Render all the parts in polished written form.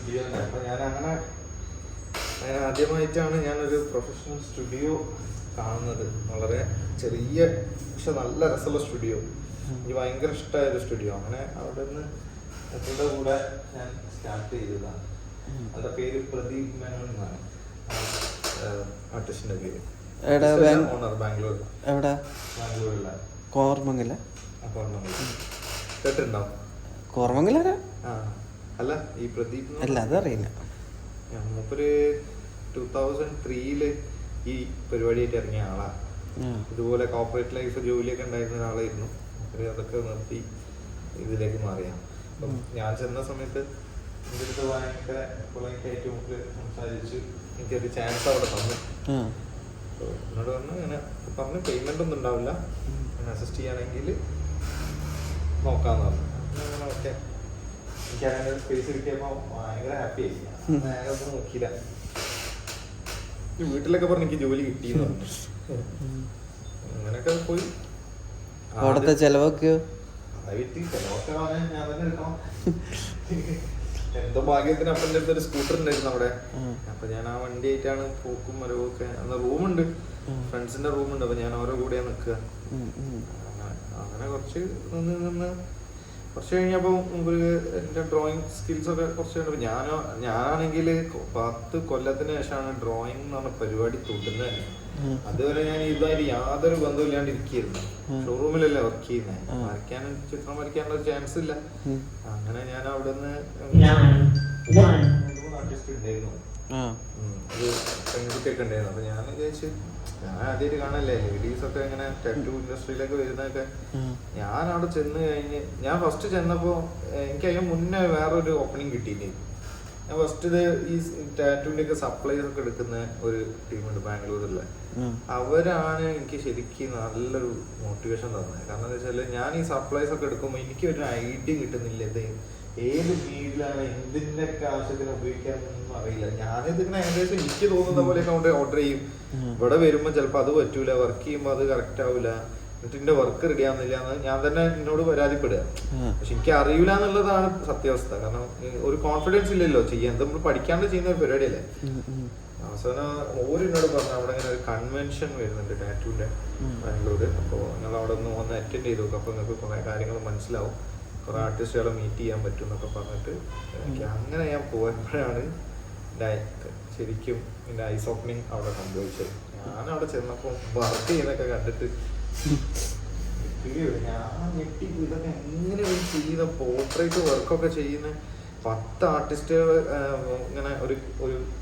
Studio ഉണ്ട്. അപ്പം ഞാൻ ആദ്യമായിട്ടാണ് ഞാനൊരു പ്രൊഫഷണൽ സ്റ്റുഡിയോ കാണുന്നത്. വളരെ ചെറിയ പക്ഷെ നല്ല രസമുള്ള സ്റ്റുഡിയോ. എനിക്ക് ഭയങ്കര ഇഷ്ടമായൊരു സ്റ്റുഡിയോ. അങ്ങനെ അവിടെ നിന്ന് അവരുടെ കൂടെ ഞാൻ സ്റ്റാർട്ട് ചെയ്തതാണ്. അവരുടെ പേര് പ്രദീപ് മേനോൻ എന്നാണ് ആർട്ടിസ്റ്റിന്റെ പേര്. ഓണർ ബാംഗ്ലൂർ. എവിടെ? ബാംഗ്ലൂരില കോർമംഗല. കേട്ടിട്ടുണ്ടാവും. കോർമംഗല അല്ല, ഈ പ്രദീപ് അല്ല, അതറിയില്ല. മൂപ്പര് 2003 ഈ പരിപാടിയായിട്ട് ഇറങ്ങിയ ആളാ. ഇതുപോലെ കോർപ്പറേറ്റ് ലൈഫ് ജോലിയൊക്കെ ഉണ്ടായിരുന്ന ഒരാളായിരുന്നു. അതൊക്കെ നിർത്തി ഇതിലേക്ക് മാറിയാണ്. അപ്പം ഞാൻ ചെന്ന സമയത്ത് എൻ്റെ അടുത്ത് ഭയങ്കര പൊളൈറ്റായിട്ട് മുമ്പിൽ സംസാരിച്ച് എനിക്കൊരു ചാൻസ് അവിടെ തന്നു. എന്നോട് പറഞ്ഞു ഇങ്ങനെ പറഞ്ഞു പേയ്മെന്റ് ഒന്നും ഉണ്ടാവില്ല, അസിസ്റ്റ് ചെയ്യുകയാണെങ്കിൽ നോക്കാന്ന് പറഞ്ഞു. അങ്ങനെ ഓക്കെ, എനിക്ക് അങ്ങനെ ഒരു സ്പേസ് കിട്ടിയപ്പോൾ ഭയങ്കര ഹാപ്പി ആയി. ഞാനൊന്നും നോക്കിയില്ല. വീട്ടിലൊക്കെ പറഞ്ഞു എനിക്ക് ജോലി കിട്ടിയെന്ന് പറഞ്ഞു. അങ്ങനെയൊക്കെ പോയി. അവിടുത്തെ ചെലവൊക്കെയോ? വീട്ടിൽ ചിലവൊക്കെ ഞാൻ തന്നെ എടുക്കണം. എന്തോ ഭാഗ്യത്തിന് അപ്പൻ്റെ അടുത്തൊരു സ്കൂട്ടർ ഉണ്ടായിരുന്നു അവിടെ. അപ്പൊ ഞാൻ ആ വണ്ടി ആയിട്ടാണ് പോക്കും വരവൊക്കെ. അന്ന് റൂമുണ്ട്, ഫ്രണ്ട്സിന്റെ റൂമുണ്ട്. അപ്പൊ ഞാൻ ഓരോ കൂടെയാ നിൽക്കുക. അങ്ങനെ കുറച്ച് നിന്ന് കുറച്ച് കഴിഞ്ഞപ്പോൾ എൻ്റെ ഡ്രോയിങ് സ്കിൽസ് ഒക്കെ കുറച്ച് ഞാനാണെങ്കിൽ 10 കൊല്ലത്തിന് ശേഷമാണ് ഡ്രോയിങ് എന്ന് പറഞ്ഞ പരിപാടി തുടങ്ങുന്നത് തന്നെ. അതുവരെ ഞാൻ ഇതായിട്ട് യാതൊരു ബന്ധമില്ലാണ്ട് ഇരിക്കുന്നു. ഷോറൂമിലല്ലേ വർക്ക് ചെയ്യുന്നത്. ചിത്രം വരയ്ക്കാനുള്ള ചാൻസ് ഇല്ല. അങ്ങനെ ഞാൻ അവിടെ നിന്ന് ആർട്ടിസ്റ്റ് ഉണ്ടായിരുന്നു, ഒരു പെൺകുട്ടിയൊക്കെ ഉണ്ടായിരുന്നു. അപ്പൊ ഞാൻ വിചാരിച്ചു ഞാൻ ആദ്യമായിട്ട് കാണല്ലേ ലേഡീസ് ഒക്കെ ഇങ്ങനെ ടാറ്റൂ ഇൻഡസ്ട്രിയിലൊക്കെ വരുന്നതൊക്കെ. ഞാൻ അവിടെ ചെന്ന് കഴിഞ്ഞ് ഞാൻ ഫസ്റ്റ് ചെന്നപ്പോ എനിക്ക് അതിന് മുന്നേ വേറൊരു ഓപ്പണിങ് കിട്ടിയില്ലേ. ഞാൻ ഫസ്റ്റ് ഇത് ഈ ടാറ്റൂവിന്റെ ഒക്കെ സപ്ലൈസ് ഒക്കെ എടുക്കുന്ന ഒരു ടീമുണ്ട് ബാംഗ്ലൂരിലെ. അവരാണ് എനിക്ക് ശരിക്കും നല്ലൊരു മോട്ടിവേഷൻ തന്നത്. കാരണം എന്താ വെച്ചാല് ഞാൻ ഈ സപ്ലൈസ് ഒക്കെ എടുക്കുമ്പോൾ എനിക്ക് ഒരു ഐഡിയ കിട്ടുന്നില്ല. ഇത് ഏത് ഫീൽഡിലാണ് എന്തിന്റെ ഒക്കെ ആവശ്യത്തിന് ഉപയോഗിക്കാനൊന്നും അറിയില്ല. ഞാനിത് ഇങ്ങനെ ഏകദേശം എനിക്ക് തോന്നുന്ന പോലെയൊക്കെ അവിടെ ഓർഡർ ചെയ്യും. ഇവിടെ വരുമ്പോൾ ചിലപ്പോൾ അത് പറ്റൂല, വർക്ക് ചെയ്യുമ്പോൾ അത് കറക്റ്റ് ആവില്ല, എന്നിട്ട് എന്റെ വർക്ക് റെഡി ആവുന്നില്ല എന്ന് ഞാൻ തന്നെ എന്നോട് പരാതിപ്പെടുക. പക്ഷെ എനിക്ക് അറിയില്ല എന്നുള്ളതാണ് സത്യാവസ്ഥ. കാരണം ഒരു കോൺഫിഡൻസ് ഇല്ലല്ലോ ചെയ്യാൻ. നമ്മൾ പഠിക്കാണ്ട് ചെയ്യുന്ന ഒരു പരിപാടിയല്ലേ. അവസാനം ഓരോന്നോട് പറഞ്ഞു അവിടെ ഇങ്ങനെ ഒരു കൺവെൻഷൻ വരുന്നുണ്ട് ടാറ്റൂന്റെ ബാംഗ്ലൂര്. അപ്പോൾ നിങ്ങൾ അവിടെ ഒന്ന് അറ്റൻഡ് ചെയ്ത് നോക്കും. അപ്പോൾ നിങ്ങൾക്ക് കുറെ കാര്യങ്ങൾ മനസ്സിലാവും, കുറെ ആർട്ടിസ്റ്റുകളെ മീറ്റ് ചെയ്യാൻ പറ്റും എന്നൊക്കെ പറഞ്ഞിട്ട് എനിക്ക് അങ്ങനെ ഞാൻ പോയപ്പോഴാണ് ശരിക്കും എൻ്റെ ഐസ് ഓപ്പണിങ് അവിടെ സംഭവിച്ചത്. ഞാൻ അവിടെ ചെന്നപ്പോൾ വർക്ക് ചെയ്യുന്നതൊക്കെ കണ്ടിട്ട് ഞാൻ ഞെട്ടി. ഇതൊക്കെ എങ്ങനെ ചെയ്യുന്ന പോർട്രേറ്റ് വർക്കൊക്കെ ചെയ്യുന്ന 10 ആർട്ടിസ്റ്റുകൾ ഇങ്ങനെ ഒരു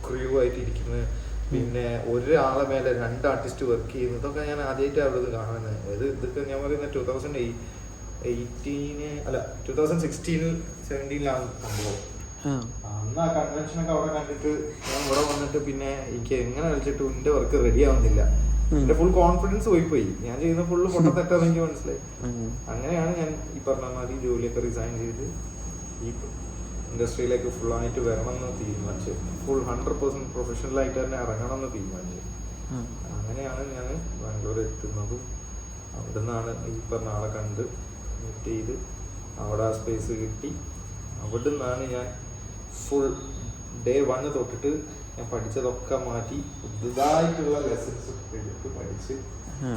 ക്രൂ ആയിട്ട് ഇരിക്കുന്നത്, പിന്നെ ഒരാളെ മേലെ 2 ആർട്ടിസ്റ്റ് വർക്ക് ചെയ്യുന്നത്, ഇതൊക്കെ ഞാൻ ആദ്യമായിട്ട് അവിടെ കാണുന്നത്. ഇതൊക്കെ ഞാൻ പറയുന്നത് 2016-17 സംഭവം. അന്ന് ആ കൺവെൻഷനൊക്കെ അവിടെ കണ്ടിട്ട് ഞാൻ ഇവിടെ വന്നിട്ട് പിന്നെ എനിക്ക് എങ്ങനെ കളിച്ചിട്ട് എന്റെ വർക്ക് റെഡി ആവുന്നില്ല. എന്റെ ഫുൾ കോൺഫിഡൻസ് പോയി. ഞാൻ ചെയ്യുന്ന ഫുള്ള് പൊട്ടത്തെറ്റാന്ന് എനിക്ക് മനസ്സിലായി. അങ്ങനെയാണ് ഞാൻ ഈ പറഞ്ഞ മാതിരി ജോലിയൊക്കെ റിസൈൻ ചെയ്ത് ഈ ഇൻഡസ്ട്രിയിലേക്ക് ഫുള്ളായിട്ട് വരണമെന്ന് തീരുമാനിച്ചു. ഫുൾ 100% പ്രൊഫഷണലായിട്ട് തന്നെ ഇറങ്ങണം എന്ന് തീരുമാനിച്ചു. അങ്ങനെയാണ് ഞാൻ ബാംഗ്ലൂർ എത്തുന്നതും. അവിടെ നിന്നാണ് ഈ പറഞ്ഞ ആളെ കണ്ട് മീറ്റ് ചെയ്ത് അവിടെ ആ സ്പേസ് കിട്ടി. അവിടെ നിന്നാണ് ഞാൻ ഫുൾ day 1 തൊട്ടിട്ട് ഞാൻ പഠിച്ചതൊക്കെ മാറ്റി പുതുതായിട്ടുള്ള ലെസൺസ് എടുത്ത് പഠിച്ച്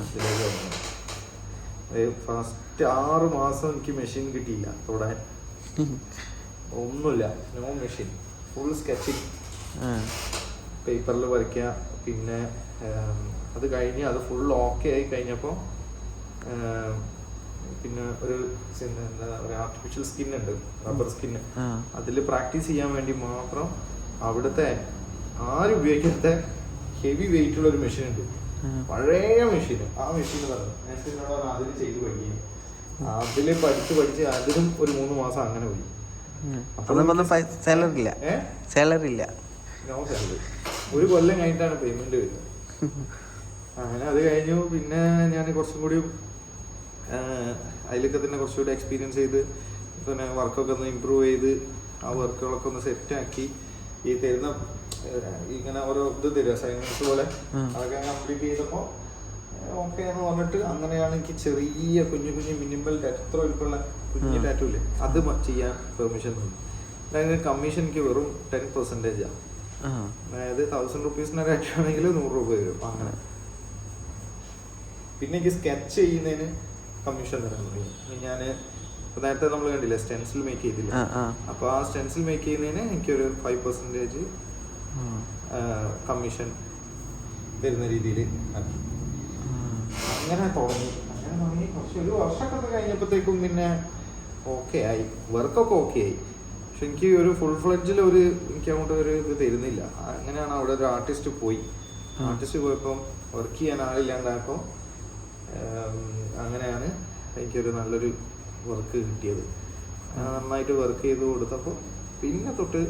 ഇതിലേക്ക് വന്നു. ഫസ്റ്റ് 6 മാസം എനിക്ക് മെഷീൻ കിട്ടിയില്ല തൊടാൻ. ഒന്നുമില്ല, നോ മെഷീൻ, ഫുൾ സ്കെച്ചിങ്, പേപ്പറിൽ വരയ്ക്കുക. പിന്നെ അത് കഴിഞ്ഞ് അത് ഫുൾ ഓക്കെ ആയി കഴിഞ്ഞപ്പോൾ പിന്നെ ഒരു ആർട്ടിഫിഷ്യൽ സ്കിൻ ഉണ്ട്, റബ്ബർ സ്കിന്ന്. അതിൽ പ്രാക്ടീസ് ചെയ്യാൻ വേണ്ടി മാത്രം അവിടുത്തെ ആരും ഉപയോഗിക്കാത്ത ഹെവി വെയിറ്റ് ഉള്ള ഒരു മെഷീൻ ഉണ്ട്, പഴയ മെഷീൻ. ആ മെഷീൻ പറഞ്ഞു അതിൽ ചെയ്ത് പഠിക്കും. അതിൽ പഠിച്ച് അതിലും ഒരു 3 മാസം അങ്ങനെ പോയി. സാലറി ഇല്ല, ഒരു കൊല്ലം കഴിഞ്ഞിട്ടാണ് പേയ്മെന്റ് വരുന്നത്. അങ്ങനെ അത് കഴിഞ്ഞു. പിന്നെ ഞാൻ കുറച്ചും കൂടി അതിലൊക്കെ തന്നെ കുറച്ചുകൂടി എക്സ്പീരിയൻസ് ചെയ്ത് പിന്നെ വർക്കൊക്കെ ഒന്ന് ഇമ്പ്രൂവ് ചെയ്ത് ആ വർക്കുകളൊക്കെ ഒന്ന് സെറ്റാക്കി ഈ തരുന്ന ഇങ്ങനെ ഓരോ ഇത് തരും അസൈൻമെന്റ്സ് പോലെ, അതൊക്കെ കംപ്ലീറ്റ് ചെയ്തപ്പോൾ ഓക്കെ എന്ന് പറഞ്ഞിട്ട് അങ്ങനെയാണ് എനിക്ക് ചെറിയ കുഞ്ഞു മിനിമൽ എത്ര വലുപ്പമുള്ള കുഞ്ഞു ടാറ്റൂല്ലേ അത് ചെയ്യാൻ പെർമിഷൻ തന്നു. അതായത് കമ്മീഷൻ എനിക്ക് വെറും 10%. അതായത് 1000 റുപ്പീസിന് ആണെങ്കിൽ 100 രൂപ വരും അങ്ങനെ. പിന്നെ എനിക്ക് സ്കെച്ച് ചെയ്യുന്നതിന് കമ്മീഷൻ തരാൻ തുടങ്ങി. ഞാൻ നേരത്തെ നമ്മൾ കണ്ടില്ലേ സ്റ്റെൻസിൽ മേക്ക് ചെയ്തില്ല, അപ്പോൾ ആ സ്റ്റെൻസിൽ മേക്ക് ചെയ്യുന്നതിന് എനിക്കൊരു 5% കമ്മീഷൻ വരുന്ന രീതിയിൽ ആക്കി. അങ്ങനെ തുടങ്ങി കുറച്ച് ഒരു വർഷമൊക്കെ കഴിഞ്ഞപ്പോഴത്തേക്കും പിന്നെ ഓക്കെ ആയി, വർക്കൊക്കെ ഓക്കെ ആയി. പക്ഷെ എനിക്ക് ഒരു ഫുൾ ഫ്ലെഡ്ജിൽ എനിക്ക് അങ്ങോട്ട് ഒരു ഇത് തരുന്നില്ല. അങ്ങനെയാണ് അവിടെ ഒരു ആർട്ടിസ്റ്റ് പോയി. ആർട്ടിസ്റ്റ് പോയപ്പം വർക്ക് ചെയ്യാൻ ആളില്ലാണ്ടായപ്പോൾ അങ്ങനെയാണ് എനിക്കൊരു നല്ലൊരു വർക്ക് കിട്ടിയത്. നന്നായിട്ട് വർക്ക് ചെയ്ത് കൊടുത്തപ്പോൾ പിന്നെ തൊട്ട്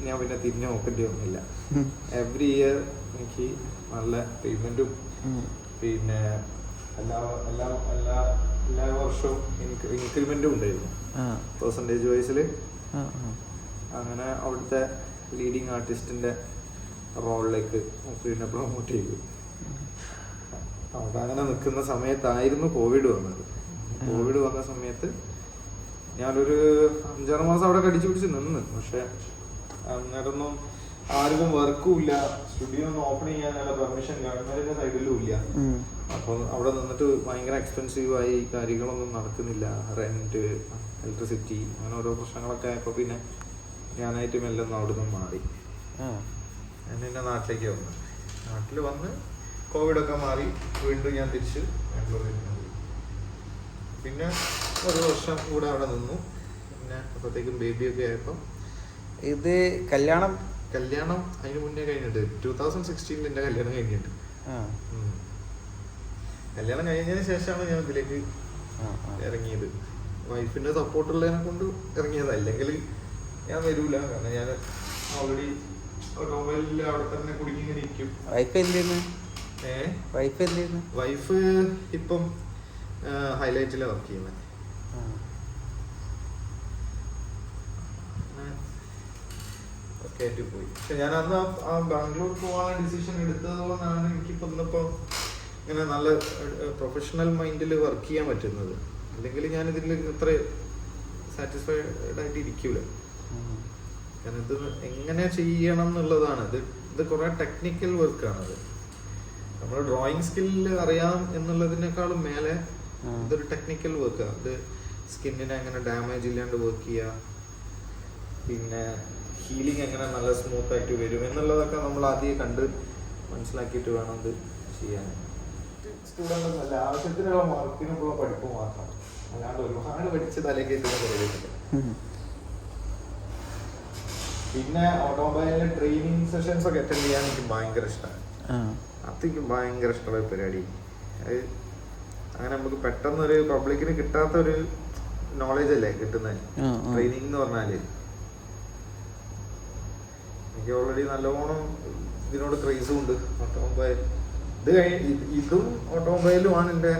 ഞാൻ പിന്നെ തിരിഞ്ഞു നോക്കേണ്ടി വന്നില്ല. എവറി ഇയർ എനിക്ക് നല്ല പേയ്മെൻറ്റും പിന്നെ എല്ലാ വർഷവും ഇൻക്രിമെൻറ്റും ഉണ്ടായിരുന്നു പെർസെൻറ്റേജ് വൈസിൽ. അങ്ങനെ അവിടുത്തെ ലീഡിങ് ആർട്ടിസ്റ്റിൻ്റെ റോളിലേക്ക് പിന്നെ പ്രൊമോട്ട് ചെയ്തു. അവിടെ അങ്ങനെ നിൽക്കുന്ന സമയത്തായിരുന്നു കോവിഡ് വന്നത്. കോവിഡ് വന്ന സമയത്ത് ഞാനൊരു 5-6 മാസം അവിടെ കടിച്ചു പിടിച്ച് നിന്ന്. പക്ഷെ അന്നേരമൊന്നും ആർക്കും വർക്കും ഇല്ല, സ്റ്റുഡിയോ ഒന്നും ഓപ്പൺ ചെയ്യാനുള്ള പെർമിഷൻ ഗവൺമെന്റിന്റെ സൈഡിലും ഇല്ല. അപ്പം അവിടെ നിന്നിട്ട് ഭയങ്കര എക്സ്പെൻസീവായി, കാര്യങ്ങളൊന്നും നടക്കുന്നില്ല, റെന്റ്, ഇലക്ട്രിസിറ്റി, അങ്ങനെ ഓരോ പ്രശ്നങ്ങളൊക്കെ ആയപ്പോൾ പിന്നെ ഞാനായിട്ട് മെല്ലെ അവിടെ നിന്ന് മാറി. എന്നെ നാട്ടിലേക്ക് വന്നു. നാട്ടിൽ വന്ന് കോവിഡൊക്കെ മാറി വീണ്ടും ഞാൻ തിരിച്ച് ബാംഗ്ലൂരിൽ പോയി. പിന്നെ ഒരു വർഷം കൂടെ അവിടെ നിന്നു. പിന്നെ അപ്പോഴത്തേക്കും ബേബിയൊക്കെ ആയപ്പോൾ ഇത് കല്യാണം അതിന് മുന്നേ കഴിഞ്ഞിട്ട് 2016 എൻ്റെ കല്യാണം കഴിഞ്ഞിട്ട്. കല്യാണം കഴിഞ്ഞതിന് ശേഷമാണ് ഞാൻ ഇതിലേക്ക് ഇറങ്ങിയത്. വൈഫിന്റെ സപ്പോർട്ടുള്ളതിനെ കൊണ്ട് ഇറങ്ങിയത്, അല്ലെങ്കിൽ ഞാൻ വരൂല. കാരണം ഞാൻ ഓൾറെഡി ഓട്ടോമൊബൈലിൽ അവിടെ തന്നെ കുടുങ്ങിങ്ങനെ ഇരിക്കും. വൈഫ് ഇപ്പം ഹൈലൈറ്റിലാണ് വർക്ക് ചെയ്യുന്നത്. ഒക്കെ ആയിട്ട് പോയി. പക്ഷെ ഞാൻ അന്ന് ആ ബാംഗ്ലൂർ പോകാനുള്ള ഡിസിഷൻ എടുത്തത് കൊണ്ടാണ് എനിക്കിപ്പോൾ ഇന്നിപ്പോൾ ഇങ്ങനെ നല്ല പ്രൊഫഷണൽ മൈൻഡിൽ വർക്ക് ചെയ്യാൻ പറ്റുന്നത്. അല്ലെങ്കിൽ ഞാൻ ഇതിൽ ഇത്ര സാറ്റിസ്ഫൈഡ് ആയിട്ട് ഇരിക്കൂല. കാരണം ഇത് എങ്ങനെ ചെയ്യണം എന്നുള്ളതാണ്. ഇത് കുറെ ടെക്നിക്കൽ വർക്കാണത്. നമ്മൾ ഡ്രോയിങ് സ്കില്ല് അറിയാം എന്നുള്ളതിനേക്കാളും മേലെ ഇതൊരു ടെക്നിക്കൽ വർക്കാണ്. ഇത് സ്കിന്നിനെ എങ്ങനെ ഡാമേജ് ഇല്ലാണ്ട് വർക്ക് ചെയ്യുക, പിന്നെ ഹീലിംഗ് എങ്ങനെ നല്ല സ്മൂത്ത് ആയിട്ട് വരും എന്നുള്ളതൊക്കെ നമ്മൾ ആദ്യം കണ്ട് മനസ്സിലാക്കിയിട്ട് വേണം ഇത് ചെയ്യാൻ. സ്റ്റുഡൻ്റ് ഒന്നല്ല, ആവശ്യത്തിനുള്ള മാർക്കിനുള്ള പഠിപ്പ് മാത്രം, അല്ലാണ്ട് ഒരുപാട് പഠിച്ച് തലേക്ക് എത്തുന്ന പരിപാടിയില്ല. പിന്നെ ഓട്ടോമൊബൈലിലെ ട്രെയിനിങ് സെഷൻസ് ഒക്കെ അറ്റൻഡ് ചെയ്യാൻ എനിക്ക് ഭയങ്കര ഇഷ്ടമാണ്. അതെനിക്ക് ഭയങ്കര ഇഷ്ടമുള്ള ഒരു പരിപാടി. അത് അങ്ങനെ നമുക്ക് പെട്ടെന്നൊരു പബ്ലിക്കിന് കിട്ടാത്തൊരു നോളജ് അല്ലേ കിട്ടുന്നത് ട്രെയിനിങ് എന്ന് പറഞ്ഞാല്. എനിക്ക് ഓൾറെഡി നല്ലോണം ഇതിനോട് ക്രേസും ഉണ്ട്. ഓട്ടോമൊബൈൽ ഇതും ഓട്ടോമൊബൈലുമാണ് എൻ്റെ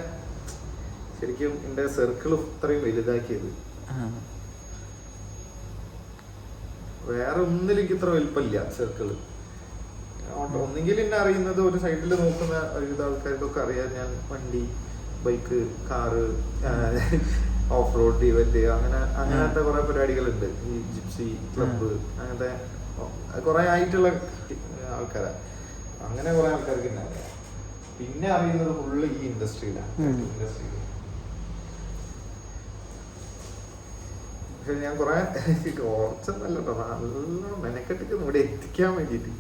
ശരിക്കും എൻ്റെ സർക്കിൾ ഇത്രയും വലുതാക്കിയത്. വേറെ ഒന്നിലും എനിക്ക് ഇത്ര വലുപ്പമില്ല സർക്കിള്. ഒന്നെങ്കിൽ എന്നെ അറിയുന്നത് ഒരു സൈഡിൽ നോക്കുന്ന ഒരുവിധ ആൾക്കാർക്കൊക്കെ അറിയാം ഞാൻ വണ്ടി, bike, car, off road event, അങ്ങനത്തെ കുറെ പരിപാടികളുണ്ട്. ഈ ജിപ്സി ക്ലബ്ബ്, അങ്ങനത്തെ കുറെ ആയിട്ടുള്ള ആൾക്കാരാ. അങ്ങനെ കുറെ ആൾക്കാർക്ക് തന്നെ അറിയാം. പിന്നെ അറിയുന്നത് ഫുള്ള് ഈ ഇൻഡസ്ട്രിയിലാണ്. പക്ഷെ ഞാൻ കുറെ കുറച്ചൊന്നല്ലോ നല്ല മെനക്കെട്ടിട്ട് ഇവിടെ എത്തിക്കാൻ വേണ്ടിട്ട്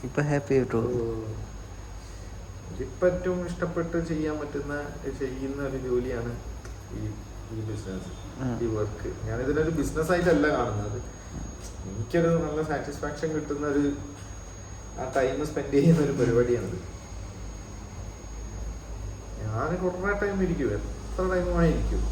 ഇപ്പൊ ഹാപ്പി ആയിട്ടോ. ഇപ്പൊ ഏറ്റവും ഇഷ്ടപ്പെട്ട് ചെയ്യുന്ന ഒരു ജോലിയാണ് ഈ ബിസിനസ്, ഈ വർക്ക്. ഞാൻ ഇതിനൊരു ബിസിനസ് ആയിട്ടല്ല കാണുന്നത്. എനിക്കൊരു നല്ല സാറ്റിസ്ഫാക്ഷൻ കിട്ടുന്ന ഒരു ആ ടൈം സ്പെൻഡ് ചെയ്യുന്ന ഒരു പരിപാടിയാണിത്. ഞാൻ കുറേ ടൈം ഇരിക്കും, എത്ര ടൈമായി ഇരിക്കും.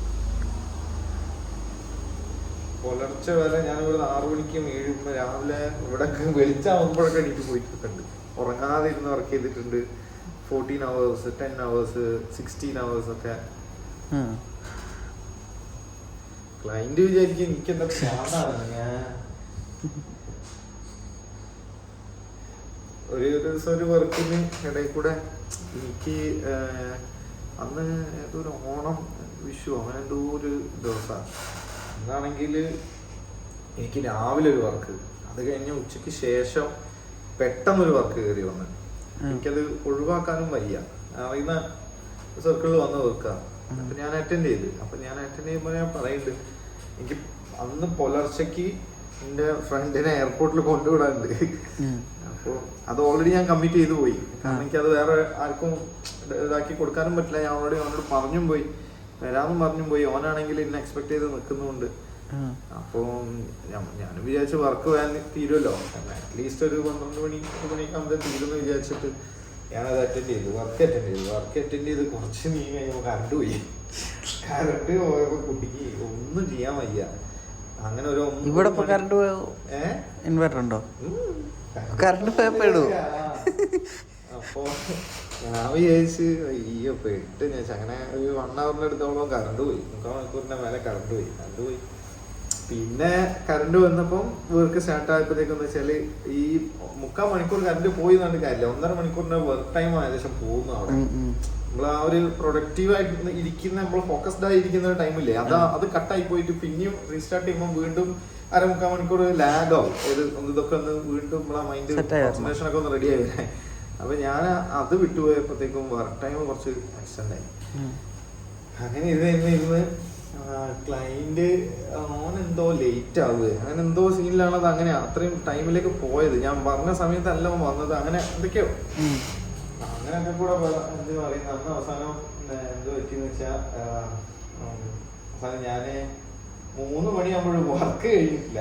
പുലർച്ചെ വരെ ഞാൻ ഇവിടെ 6 മണിക്കും 7 മണി രാവിലെ ഇവിടെ വെളിച്ചാവുമ്പോഴൊക്കെ എനിക്ക് പോയിട്ടുണ്ട്. ഉറങ്ങാതെ ഇരുന്ന് വർക്ക് ചെയ്തിട്ടുണ്ട്. 14 hours, 10 hours, 16 hours ഒക്കെ. ക്ലൈന്റ് വിചാരിക്കും എനിക്കെന്താ പ്രാന്താണ്. ഞാൻ ഒരു ദിവസം ഒരു വർക്കിന് ഇടയിൽ കൂടെ എനിക്ക് അന്ന് ഏതൊരു ഓണം, വിഷു, അങ്ങനെ എന്തോ ഒരു ദിവസമാണ്. അന്നാണെങ്കിൽ എനിക്ക് രാവിലെ ഒരു വർക്ക്, അത് കഴിഞ്ഞ് ഉച്ചയ്ക്ക് ശേഷം പെട്ടെന്നൊരു വർക്ക് കയറി വന്ന് എനിക്കത് ഒഴിവാക്കാനും വയ്യ. അറിയുന്ന സർക്കിളിൽ വന്ന് വെക്കുക. അപ്പൊ ഞാൻ അറ്റൻഡ് ചെയ്ത്. അപ്പൊ ഞാൻ അറ്റൻഡ് ചെയ്യുമ്പോൾ ഞാൻ പറയുന്നുണ്ട്, എനിക്ക് അന്ന് പുലർച്ചയ്ക്ക് എൻ്റെ ഫ്രണ്ടിനെ എയർപോർട്ടിൽ കൊണ്ടുവിടാനുണ്ട്. അപ്പോൾ അത് ഓൾറെഡി ഞാൻ കമ്മിറ്റ് ചെയ്തു പോയി. കാരണം എനിക്കത് വേറെ ആർക്കും ഇതാക്കി കൊടുക്കാനും പറ്റില്ല. ഞാൻ ഓൾറെഡി അവനോട് പറഞ്ഞും പോയി, വരാമെന്നും പറഞ്ഞും പോയി. ഓനാണെങ്കിൽ എന്നെ എക്സ്പെക്ട് ചെയ്ത് നിൽക്കുന്നുണ്ട്. അപ്പോൾ ഞാൻ വിചാരിച്ചു വർക്ക് വേൻ തീരുമല്ലോ, അറ്റ്ലീസ്റ്റ് ഒരു 12 മണി 1 മണിയൊക്കെ ആകുമ്പോൾ തീരുമെന്ന് വിചാരിച്ചിട്ട് ഞാനത് അറ്റൻഡ് ചെയ്തു. വർക്ക് അറ്റൻഡ് ചെയ്ത് കുറച്ച് നീങ്ങി കഴിഞ്ഞപ്പോൾ കറണ്ട് പോയി. കറണ്ട് പോയപ്പോൾ കുട്ടിക്ക് ഒന്നും ചെയ്യാൻ വയ്യ. അങ്ങനെ ഒരു ഇവിടെ കറണ്ട് ഇൻവെർട്ടർ ഉണ്ടോ? കറണ്ട് പോയപ്പോഴോ? അപ്പോ ഞാൻ വിചാരിച്ച് അയ്യോ പെട്ട് ഞാൻ അങ്ങനെ ഒരു 1 hour അടുത്തോളം കറണ്ട് പോയി. 3/4 മണിക്കൂറിന്റെ മേലെ കറണ്ട് പോയി. പിന്നെ കറണ്ട് വന്നപ്പം വർക്ക് സ്റ്റാർട്ട് ആയപ്പോഴത്തേക്കെന്ന് വെച്ചാല് ഈ 3/4 മണിക്കൂർ കറണ്ട് പോയി എന്ന് പറഞ്ഞിട്ട് കാര്യമില്ല. 1.5 മണിക്കൂറിന്റെ വർക്ക് ടൈം ഏകദേശം പോകുന്നു അവിടെ. നമ്മൾ ആ ഒരു പ്രൊഡക്റ്റീവായിട്ട് ഇരിക്കുന്ന, നമ്മൾ ഫോക്കസ്ഡ് ആയിരിക്കുന്ന ടൈമില്ലേ, അത് കട്ടായി പോയിട്ട് പിന്നെയും റീസ്റ്റാർട്ട് ചെയ്യുമ്പോൾ വീണ്ടും 1/4 മണിക്കൂർ ലാഗ് ആവും. ഇതൊക്കെ ഒന്ന് വീണ്ടും നമ്മളെ മൈൻഡ് കോൺസെൻട്രേഷൻ ഒക്കെ ഒന്ന് റെഡി ആയി വരാൻ. അപ്പൊ ഞാൻ അത് വിട്ടുപോയപ്പോഴത്തേക്കും വർക്ക് ടൈം കുറച്ച് എക്സ്റ്റെൻഡ് ആയി. അങ്ങനെ ഇരുന്ന് ക്ലൈന്റ് ഓനെന്തോ ലേറ്റ് ആവുക, അങ്ങനെ എന്തോ സീനിലാണത്. അങ്ങനെ അത്രയും ടൈമിലേക്ക് പോയത്. ഞാൻ പറഞ്ഞ സമയത്തല്ല വന്നത്. അങ്ങനെ എന്തൊക്കെയോ അങ്ങനെയൊക്കെ കൂടെ എന്ത് പറയുന്നത്. അന്ന് അവസാനം എന്ത് പറ്റിയെന്ന് വെച്ചാൽ അവസാനം ഞാന് 3 മണിയാകുമ്പോഴും വർക്ക് കഴിഞ്ഞിട്ടില്ല.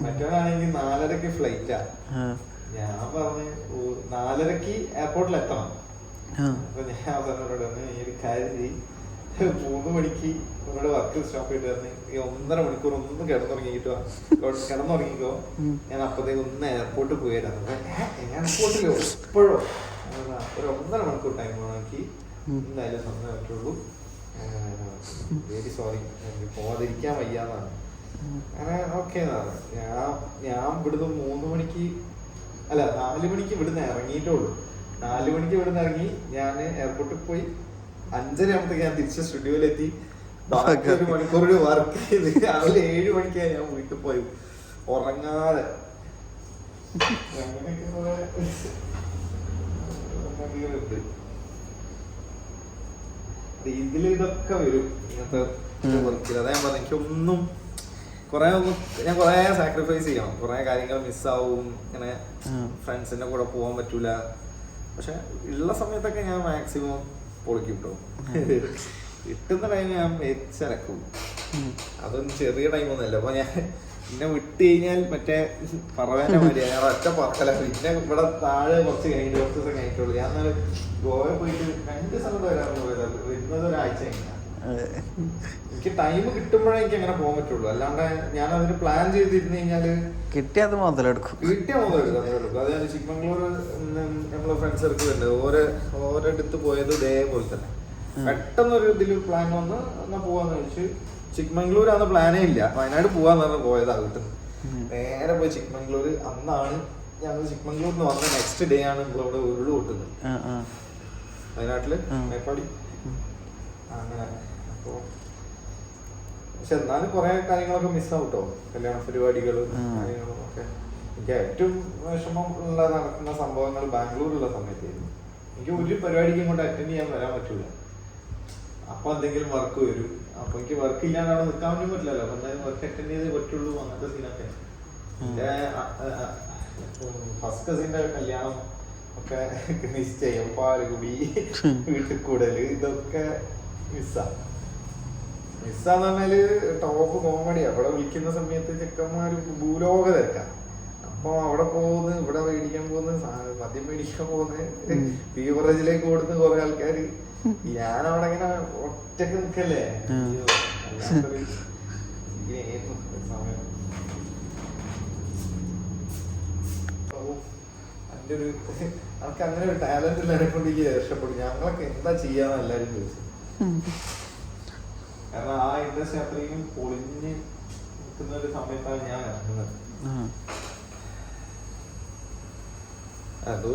മറ്റവനാണെങ്കിൽ 4:30 ഫ്ലൈറ്റാ. ഞാൻ പറഞ്ഞ് 4:30 എയർപോർട്ടിൽ എത്തണം. അപ്പൊ ഞാൻ അവസാനോട് ഈ ഒരു കാര്യം 3 മണിക്ക് അവരുടെ വർക്ക് സ്റ്റോപ്പ് ചെയ്തിട്ട് പറഞ്ഞ് ഈ 1.5 മണിക്കൂർ ഒന്ന് കിടന്നുറങ്ങിക്കോ, ഞാൻ അപ്പത്തേക്ക് ഒന്ന് എയർപോർട്ടിൽ പോയിരുന്നു. എയർപോർട്ടിലോ ഇപ്പോഴോ? ഒരു 1.5 മണിക്കൂർ ടൈം ആക്കി എന്തായാലും സമയം പറ്റുള്ളൂ. വെരി സോറി, എനിക്ക് പോവാതിരിക്കാൻ വയ്യാന്നാണ്. അങ്ങനെ ഓക്കെ എന്നാണ്. ഞാൻ ഇവിടുന്ന് 3 മണിക്ക് അല്ല 4 മണിക്ക് ഇവിടുന്ന് ഇറങ്ങിയിട്ടുള്ളൂ. 4 മണിക്ക് ഇവിടുന്ന് ഇറങ്ങി ഞാൻ എയർപോർട്ടിൽ പോയി. 5:30 ആകുമ്പോഴത്തേക്ക് ഞാൻ തിരിച്ച് സ്റ്റുഡിയോയിലെത്തി. ബാക്കി 1 മണിക്കൂർ വർക്ക് ചെയ്ത് രാവിലെ 7 മണിക്കാണ് ഞാൻ വീട്ടിൽ പോയി ഉറങ്ങാതെ. അങ്ങനെയൊക്കെ കുറെ ഇതൊക്കെ വരും ഇങ്ങനത്തെ വർക്കിൽ. അതാ ഞാൻ പറഞ്ഞു, എനിക്കൊന്നും ഞാൻ കുറെ സാക്രിഫൈസ് ചെയ്യണം. കുറെ കാര്യങ്ങൾ മിസ്സാവും. ഇങ്ങനെ ഫ്രണ്ട്സിന്റെ കൂടെ പോകാൻ പറ്റൂല. പക്ഷെ ഉള്ള സമയത്തൊക്കെ ഞാൻ മാക്സിമം പൊളിക്കും കേട്ടോ. കിട്ടുന്ന ടൈം ഞാൻ വെച്ചരക്കും. അതൊന്നും ചെറിയ ടൈമൊന്നുമല്ല. അപ്പൊ ഞാൻ പിന്നെ വിട്ട് കഴിഞ്ഞാൽ മറ്റേ പറവേനെ മതി, ഞാൻ ഒറ്റ പറക്കല. പിന്നെ ഇവിടെ താഴെ കുറച്ച് ദിവസം കഴിഞ്ഞിട്ടുള്ളൂ. ഞാൻ എന്നാലും ഗോവ പോയിട്ട് 2 സ്ഥലത്ത് വരാമെന്ന് പോയത്. വരുന്നത് ഒരാഴ്ച കഴിഞ്ഞാൽ എനിക്ക് ടൈം കിട്ടുമ്പോഴേ എനിക്ക് അങ്ങനെ പോകാൻ പറ്റുള്ളൂ. അല്ലാണ്ട് ഞാൻ അതിന് പ്ലാൻ ചെയ്തിരുന്നു കഴിഞ്ഞാല് കിട്ടിയത് മുതലെടുക്കും. അത് ഞാൻ ചിക്മംഗ്ലൂർ നമ്മളെ ഫ്രണ്ട്സ് സർക്കിൾ ഉണ്ട്. ഓരോടുത്ത് പോയത് ഇതേപോലെ തന്നെ പെട്ടെന്നൊരു ഇതില് പ്ലാൻ വന്ന് എന്നാ പോവാന്ന് വെച്ച് ചിക്മംഗ്ലൂരാന്ന് പ്ലാനേ ഇല്ല. വയനാട് പോവാന്ന് പറഞ്ഞ് പോയതാ വീട്ടിൽ. നേരെ പോയി ചിക്മംഗ്ലൂർ. അന്നാണ് ഞങ്ങൾ ചിക്മംഗ്ലൂരിൽ നിന്ന് വന്ന നെക്സ്റ്റ് ഡേ ആണ് നമ്മളിവിടെ ഉരുള് പൊട്ടുന്നത് വയനാട്ടില് മേപ്പാടി. അങ്ങനെ അപ്പോ പക്ഷെ എന്നാലും കുറെ കാര്യങ്ങളൊക്കെ മിസ്സാവും കേട്ടോ. കല്യാണ പരിപാടികളും കാര്യങ്ങളും ഒക്കെ. എനിക്ക് ഏറ്റവും വിഷമം ഉള്ള നടക്കുന്ന സംഭവങ്ങൾ ബാംഗ്ലൂരിലുള്ള സമയത്തായിരുന്നു. എനിക്ക് ഒരു പരിപാടിക്ക് ഇങ്ങോട്ട് അറ്റൻഡ് ചെയ്യാൻ വരാൻ പറ്റൂല. അപ്പൊ എന്തെങ്കിലും വർക്ക് വരും. അപ്പൊ എനിക്ക് വർക്ക് ഇല്ലാണ്ട് അവിടെ നിൽക്കാൻ വേണ്ടി പറ്റില്ലല്ലോ. അപ്പൊ എന്തായാലും വർക്ക് അറ്റൻഡ് ചെയ്തേ പറ്റുള്ളൂ. അങ്ങനത്തെ സീനൊക്കെ. എന്റെ ഫസ്റ്റ് കസിന്റെ കല്യാണം ഒക്കെ നിശ്ചയം, പാലുകുടി, വീട്ടിൽ കൂടല്, ഇതൊക്കെ മിസ്സാന്ന് പറഞ്ഞാല് ടോപ്പ് കോമഡിയാ. അവിടെ വിളിക്കുന്ന സമയത്ത് ചെക്കന്മാര് ഭൂലോക തിരക്കാം. അപ്പൊ അവിടെ പോകുന്നു, ഇവിടെ മേടിക്കാൻ പോകുന്നു, മദ്യം മേടിക്കാൻ പോകുന്നു, ബീവറേജിലേക്ക് കൊടുക്കുന്ന കുറെ ആൾക്കാര്. ഞാനവിടെ ഇങ്ങനെ ഒറ്റക്ക് നിക്കല്ലേ. സമയം നമുക്ക് അങ്ങനെ ഒരു ടാലന്റ് ഇല്ലാതെ കൊണ്ട് ഈ രക്ഷപ്പെടും. ഞങ്ങളൊക്കെ എന്താ ചെയ്യാന്ന് എല്ലാരും ചോദിച്ചു. കാരണം ആ ഇൻഡസ്ട്രി അത്രയും പൊളിഞ്ഞ് നിൽക്കുന്ന ഒരു സമയത്താണ് ഞാൻ ഇറങ്ങുന്നത്. അത്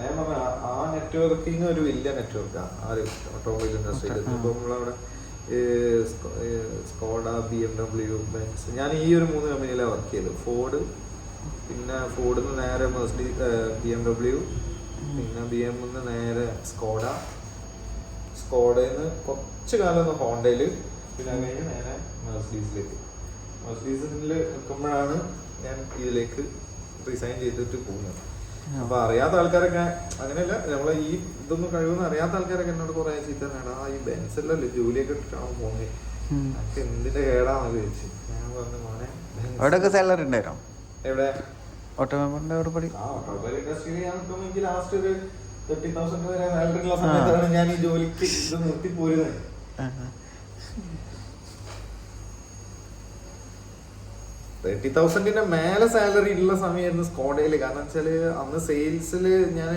ഞാൻ പറഞ്ഞ ആ നെറ്റ്വർക്കിങ് ഒരു വലിയ നെറ്റ്വർക്കാണ്. ആ ഒരു ഓട്ടോമൊബൈൽ ഇൻഡസ്ട്രിയിൽ. ഇപ്പൊ നമ്മളവിടെ സ്കോഡ, BMW, ബെൻസ്. ഞാൻ ഈ ഒരു 3 കമ്പനിയിലാണ് വർക്ക് ചെയ്തത്. ഫോർഡ്, പിന്നെ ഫോർഡിൽ നിന്ന് നേരെ BMW, പിന്നെ BM നേരെ സ്കോഡയിൽ നിന്ന് കുറച്ച് കാലം ഒന്ന് ഹോണ്ടയിൽ, പിന്നെ അത് കഴിഞ്ഞ് നേരെ മെർസിഡീസിലേക്ക്. മെർസിഡീസിൽ നിൽക്കുമ്പോഴാണ് ഞാൻ ഇതിലേക്ക് റിസൈൻ ചെയ്തിട്ട് പോകുന്നത്. അപ്പൊ അറിയാത്ത ആൾക്കാരൊക്കെ, അങ്ങനെയല്ല, നമ്മളെ ഈ ഇതൊന്നും കഴിവെന്ന് അറിയാത്ത ആൾക്കാരൊക്കെ എന്നോട് കുറെ ചീത്തനാണ്, ഈ ബെൻസല്ലല്ലേ ജോലിയൊക്കെ ഇട്ടിട്ടാണ് പോകുന്നത്, എനിക്ക് എന്തിന്റെ കേടാണെന്ന് ചോദിച്ചു. ഞാൻ പറഞ്ഞു മോനെ അവിടെയൊക്കെ സാലറി ഉണ്ടായിരുന്നോ? എവിടെ? ഓട്ടോമൊബൈലിന്റെ ഒരുപടി ഓട്ടോമൊബൈൽ ഇൻഡസ്ട്രിയിൽ ഞാൻ എനിക്ക് ലാസ്റ്റ് ഒരു 30,000 വരെ സാലറി ഉള്ള സമയത്താണ് ഞാൻ ഈ ജോലിക്ക് ഇത് നിർത്തി പോരുന്നത്. 30,000 മേലെ സാലറി ഉള്ള സമയമായിരുന്നു സ്കോഡയില്. കാരണം വെച്ചാല് അന്ന് സെയിൽസില് ഞാൻ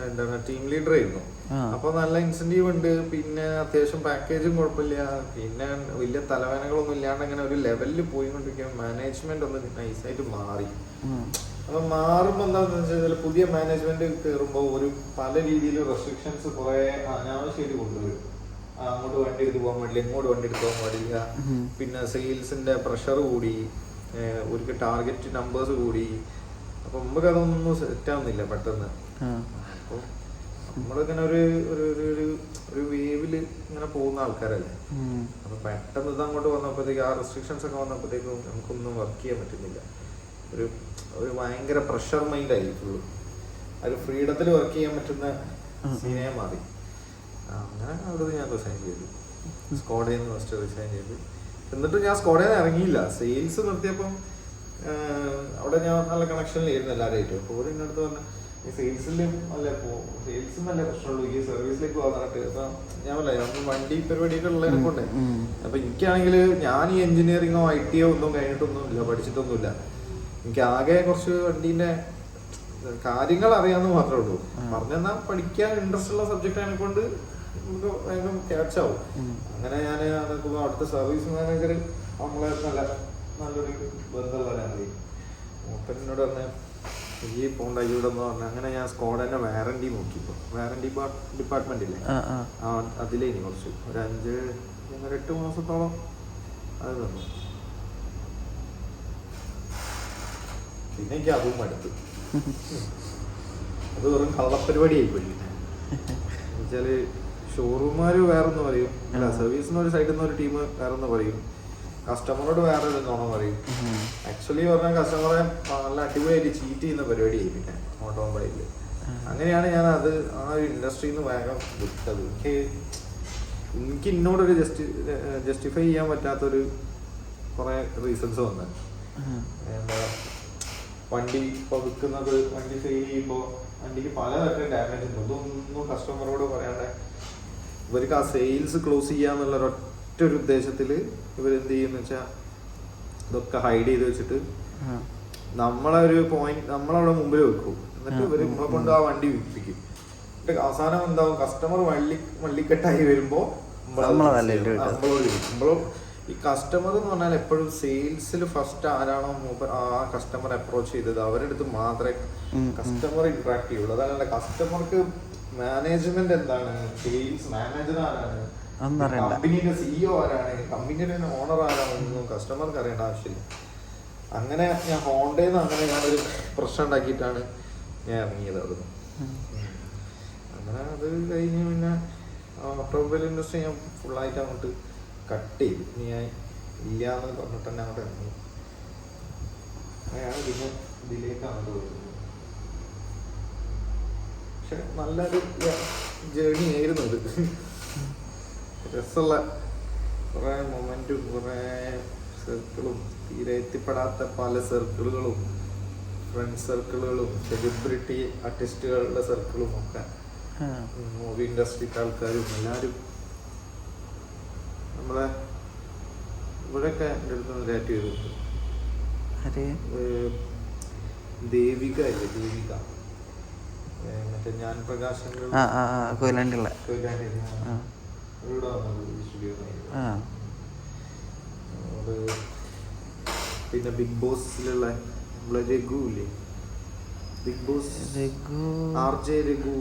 എന്താണ് ടീം ലീഡർ ആയിരുന്നു. അപ്പൊ നല്ല ഇൻസെന്റീവ് ഉണ്ട്, പിന്നെ അത്യാവശ്യം പാക്കേജും കുഴപ്പമില്ല, പിന്നെ വലിയ തലവേദനകളൊന്നും ഇല്ലാണ്ട് അങ്ങനെ ഒരു ലെവലിൽ പോയിക്കൊണ്ടിരിക്കും. മാനേജ്മെന്റ് ഒന്ന് നൈസായിട്ട് മാറി. അപ്പൊ മാറുമ്പോ എന്താന്ന് വെച്ചാൽ പുതിയ മാനേജ്മെന്റ് കയറുമ്പോ ഒരു പല രീതിയിൽ റെസ്ട്രിക്ഷൻസ് കുറെ അനാവശ്യമായിട്ട് കൊണ്ടുവരും. അങ്ങോട്ട് വണ്ടി എടുത്ത് പോകാൻ പാടില്ല, ഇങ്ങോട്ട് വണ്ടി എടുത്ത് പോകാൻ പാടില്ല, പിന്നെ സെയിൽസിന്റെ പ്രഷർ കൂടി, ഒരു ടാർഗറ്റ് നമ്പേഴ്സ് കൂടി. അപ്പൊ നമുക്ക് അതൊന്നും സെറ്റ് ആവുന്നില്ല പെട്ടെന്ന്. അപ്പൊ നമ്മളിങ്ങനെ ഒരു വേവില് ഇങ്ങനെ പോകുന്ന ആൾക്കാരല്ലേ. അപ്പൊ പെട്ടെന്ന് ഇത് അങ്ങോട്ട് വന്നപ്പോഴത്തേക്ക് ആ റെസ്ട്രിക്ഷൻസ് ഒക്കെ വന്നപ്പോഴത്തേക്കും നമുക്കൊന്നും വർക്ക് ചെയ്യാൻ പറ്റുന്നില്ല. ഒരു ഭയങ്കര പ്രഷർ മൈൻഡ് ആയി ഫുള്ള്. ഒരു ഫ്രീഡത്തിൽ വർക്ക് ചെയ്യാൻ പറ്റുന്ന സീനയെ മാറി. അങ്ങനെ അവിടെ ഞാൻ റിസൈൻ ചെയ്തു. സ്കോഡയിൽ നിന്ന് ഫസ്റ്റ് റിസൈൻ ചെയ്തു. എന്നിട്ട് ഞാൻ സ്കോഡയിൽ നിന്ന് ഇറങ്ങിയില്ല. സെയിൽസ് നിർത്തിയപ്പം അവിടെ ഞാൻ നല്ല കണക്ഷനിലായിരുന്നു എല്ലാവരുമായിട്ടും. അപ്പോൾ ഒരു അടുത്ത് പറഞ്ഞ ഈ സെയിൽസിലും അല്ലേ സെയിൽസും നല്ല പ്രശ്നമുള്ളൂ, ഈ സർവീസിലേക്ക് പോകാൻ പറഞ്ഞിട്ട്. അപ്പം ഞാൻ പറയാം നമുക്ക് വണ്ടി പരിപാടിയൊക്കെ ഉള്ളതിനെ കൊണ്ടേ. അപ്പൊ എനിക്കാണെങ്കിൽ ഞാൻ ഈ എഞ്ചിനീയറിങ്ങോ IT ഒന്നും കഴിഞ്ഞിട്ടൊന്നുമില്ല, പഠിച്ചിട്ടൊന്നുമില്ല. എനിക്ക് ആകെ കുറച്ച് വണ്ടീന്റെ കാര്യങ്ങൾ അറിയാമെന്ന് മാത്രമേ ഉള്ളൂ. പറഞ്ഞെന്നാൽ പഠിക്കാൻ ഇൻട്രസ്റ്റ് ഉള്ള സബ്ജക്റ്റ് അതിനെ കൊണ്ട് നമുക്ക് ഭയങ്കര ക്യാച്ച് ആവും. അങ്ങനെ ഞാൻ നോക്കുമ്പോൾ അവിടുത്തെ സർവീസ് മാനേജർ നമ്മളെ നല്ലൊരു ബന്ധമുള്ളവരാണ്. മൂപ്പനോട് പറഞ്ഞ ഈ പോണ്ട അയ്യൂടെന്ന് പറഞ്ഞു. അങ്ങനെ ഞാൻ സ്കോഡന്റെ വാറന്റി നോക്കിയപ്പോൾ വാറന്റി ഡിപ്പാർട്ട്മെന്റ് ഇല്ലേ, അതിലേനി കുറച്ച് ഒരു 8 മാസത്തോളം അത് തന്നു. പിന്നെ എനിക്ക് അതും അടുത്ത് അത് വെറും കള്ളപ്പരിപാടി ആയിപ്പോയി. എന്നുവെച്ചാല് ഷോറൂമാര് വേറൊന്ന് പറയും, അല്ല സർവീസിന് ഒരു സൈഡിൽ നിന്ന് ഒരു ടീം വേറൊന്ന് പറയും, കസ്റ്റമറോട് വേറെ ഒരു നോണം പറയും. ആക്ച്വലി പറഞ്ഞാൽ കസ്റ്റമറെ നല്ല അടിപൊളിയായിട്ട് ചീറ്റ് ചെയ്യുന്ന പരിപാടിയായി പിന്നെ ഓട്ടോമൊബൈലില്. അങ്ങനെയാണ് ഞാൻ അത് ആ ഒരു ഇൻഡസ്ട്രിയിൽ നിന്ന് വേഗം വിട്ടത്. എനിക്ക് എന്നോടൊരു ജസ്റ്റിഫൈ ചെയ്യാൻ പറ്റാത്തൊരു കുറെ റീസൺസ് വന്നത്. എന്താ വണ്ടി ഇപ്പോൾ വിൽക്കുന്നത്, വണ്ടി സെയിൽ ചെയ്യുമ്പോൾ വണ്ടിക്ക് പലതരം ഡാമേജ് ഉണ്ട്. ഇതൊന്നും കസ്റ്റമറോട് പറയാണ്ട് ഇവർക്ക് ആ സെയിൽസ് ക്ലോസ് ചെയ്യാന്നുള്ള ഒരൊറ്റൊരു ഉദ്ദേശത്തിൽ ഇവരെന്ത് ചെയ്യുന്ന വെച്ചാൽ ഇതൊക്കെ ഹൈഡ് ചെയ്ത് വെച്ചിട്ട് നമ്മളെ ഒരു പോയിന്റ് നമ്മളവിടെ മുമ്പിൽ വെക്കും. എന്നിട്ട് ഇവര് നമ്മളെ കൊണ്ട് ആ വണ്ടി വിൽപ്പിക്കും. എന്നിട്ട് അവസാനം എന്താവും, കസ്റ്റമർ വള്ളിക്കെട്ടായി വരുമ്പോ ഈ കസ്റ്റമർ എന്ന് പറഞ്ഞാൽ എപ്പോഴും സെയിൽസിൽ ഫസ്റ്റ് ആരാണോ ആ കസ്റ്റമർ അപ്രോച്ച് ചെയ്തത് അവരുടെ അടുത്ത് മാത്രമേ കസ്റ്റമർ ഇന്ററാക്ട് ചെയ്യുള്ളൂ. അതല്ല കസ്റ്റമർക്ക് മാനേജ്മെന്റ് എന്താണ്, സെയിൽസ് മാനേജർ ആരാണ്, കമ്പനിയുടെ CEO ആരാണ്, കമ്പനിയുടെ ഓണർ ആരാണെന്നൊന്നും കസ്റ്റമർക്ക് അറിയേണ്ട ആവശ്യമില്ല. അങ്ങനെ ഞാൻ ഹോണ്ടയിൽ നിന്ന് അങ്ങനെ ഞാനൊരു പ്രശ്നം ഉണ്ടാക്കിയിട്ടാണ് ഞാൻ ഇറങ്ങിയത് അവിടുന്ന്. അങ്ങനെ അത് കഴിഞ്ഞ് പിന്നെ ഓട്ടോമൊബൈൽ ഇൻഡസ്ട്രി ഞാൻ ഫുള്ളായിട്ട് അങ്ങോട്ട് കട്ട് ചെയ്തു. ഇനി ഞാൻ ഇല്ലാന്ന് പറഞ്ഞിട്ട് തന്നെ അങ്ങോട്ട് ഇറങ്ങി. അങ്ങനെയാണ് പിന്നെ ഇതിലേക്കാണ് പോയത്. പക്ഷെ നല്ലൊരു ജേർണി ആയിരുന്നു ഇത്. രസമുള്ള കുറേ മൊമെന്റും കുറേ സർക്കിളും, തീരെ എത്തിപ്പെടാത്ത പല സർക്കിളുകളും, ഫ്രണ്ട് സർക്കിളുകളും, സെലിബ്രിറ്റി ആർട്ടിസ്റ്റുകളുടെ സർക്കിളും ഒക്കെ, മൂവി ഇൻഡസ്ട്രിയിലെ ആൾക്കാരും എല്ലാവരും നമ്മളെ ഇവിടെയൊക്കെ എൻ്റെ അടുത്ത് റിലേറ്റ് ചെയ്തിട്ടുണ്ട്. ദേവിക അല്ലേ, ദേവിക മറ്റേ ഞാൻ പ്രകാശങ്ങൾ പിന്നെ ബിഗ് ബോസിലുള്ള നമ്മളെ രഘു ഇല്ലേ, ബിഗ് ബോസ് RJ രഘു,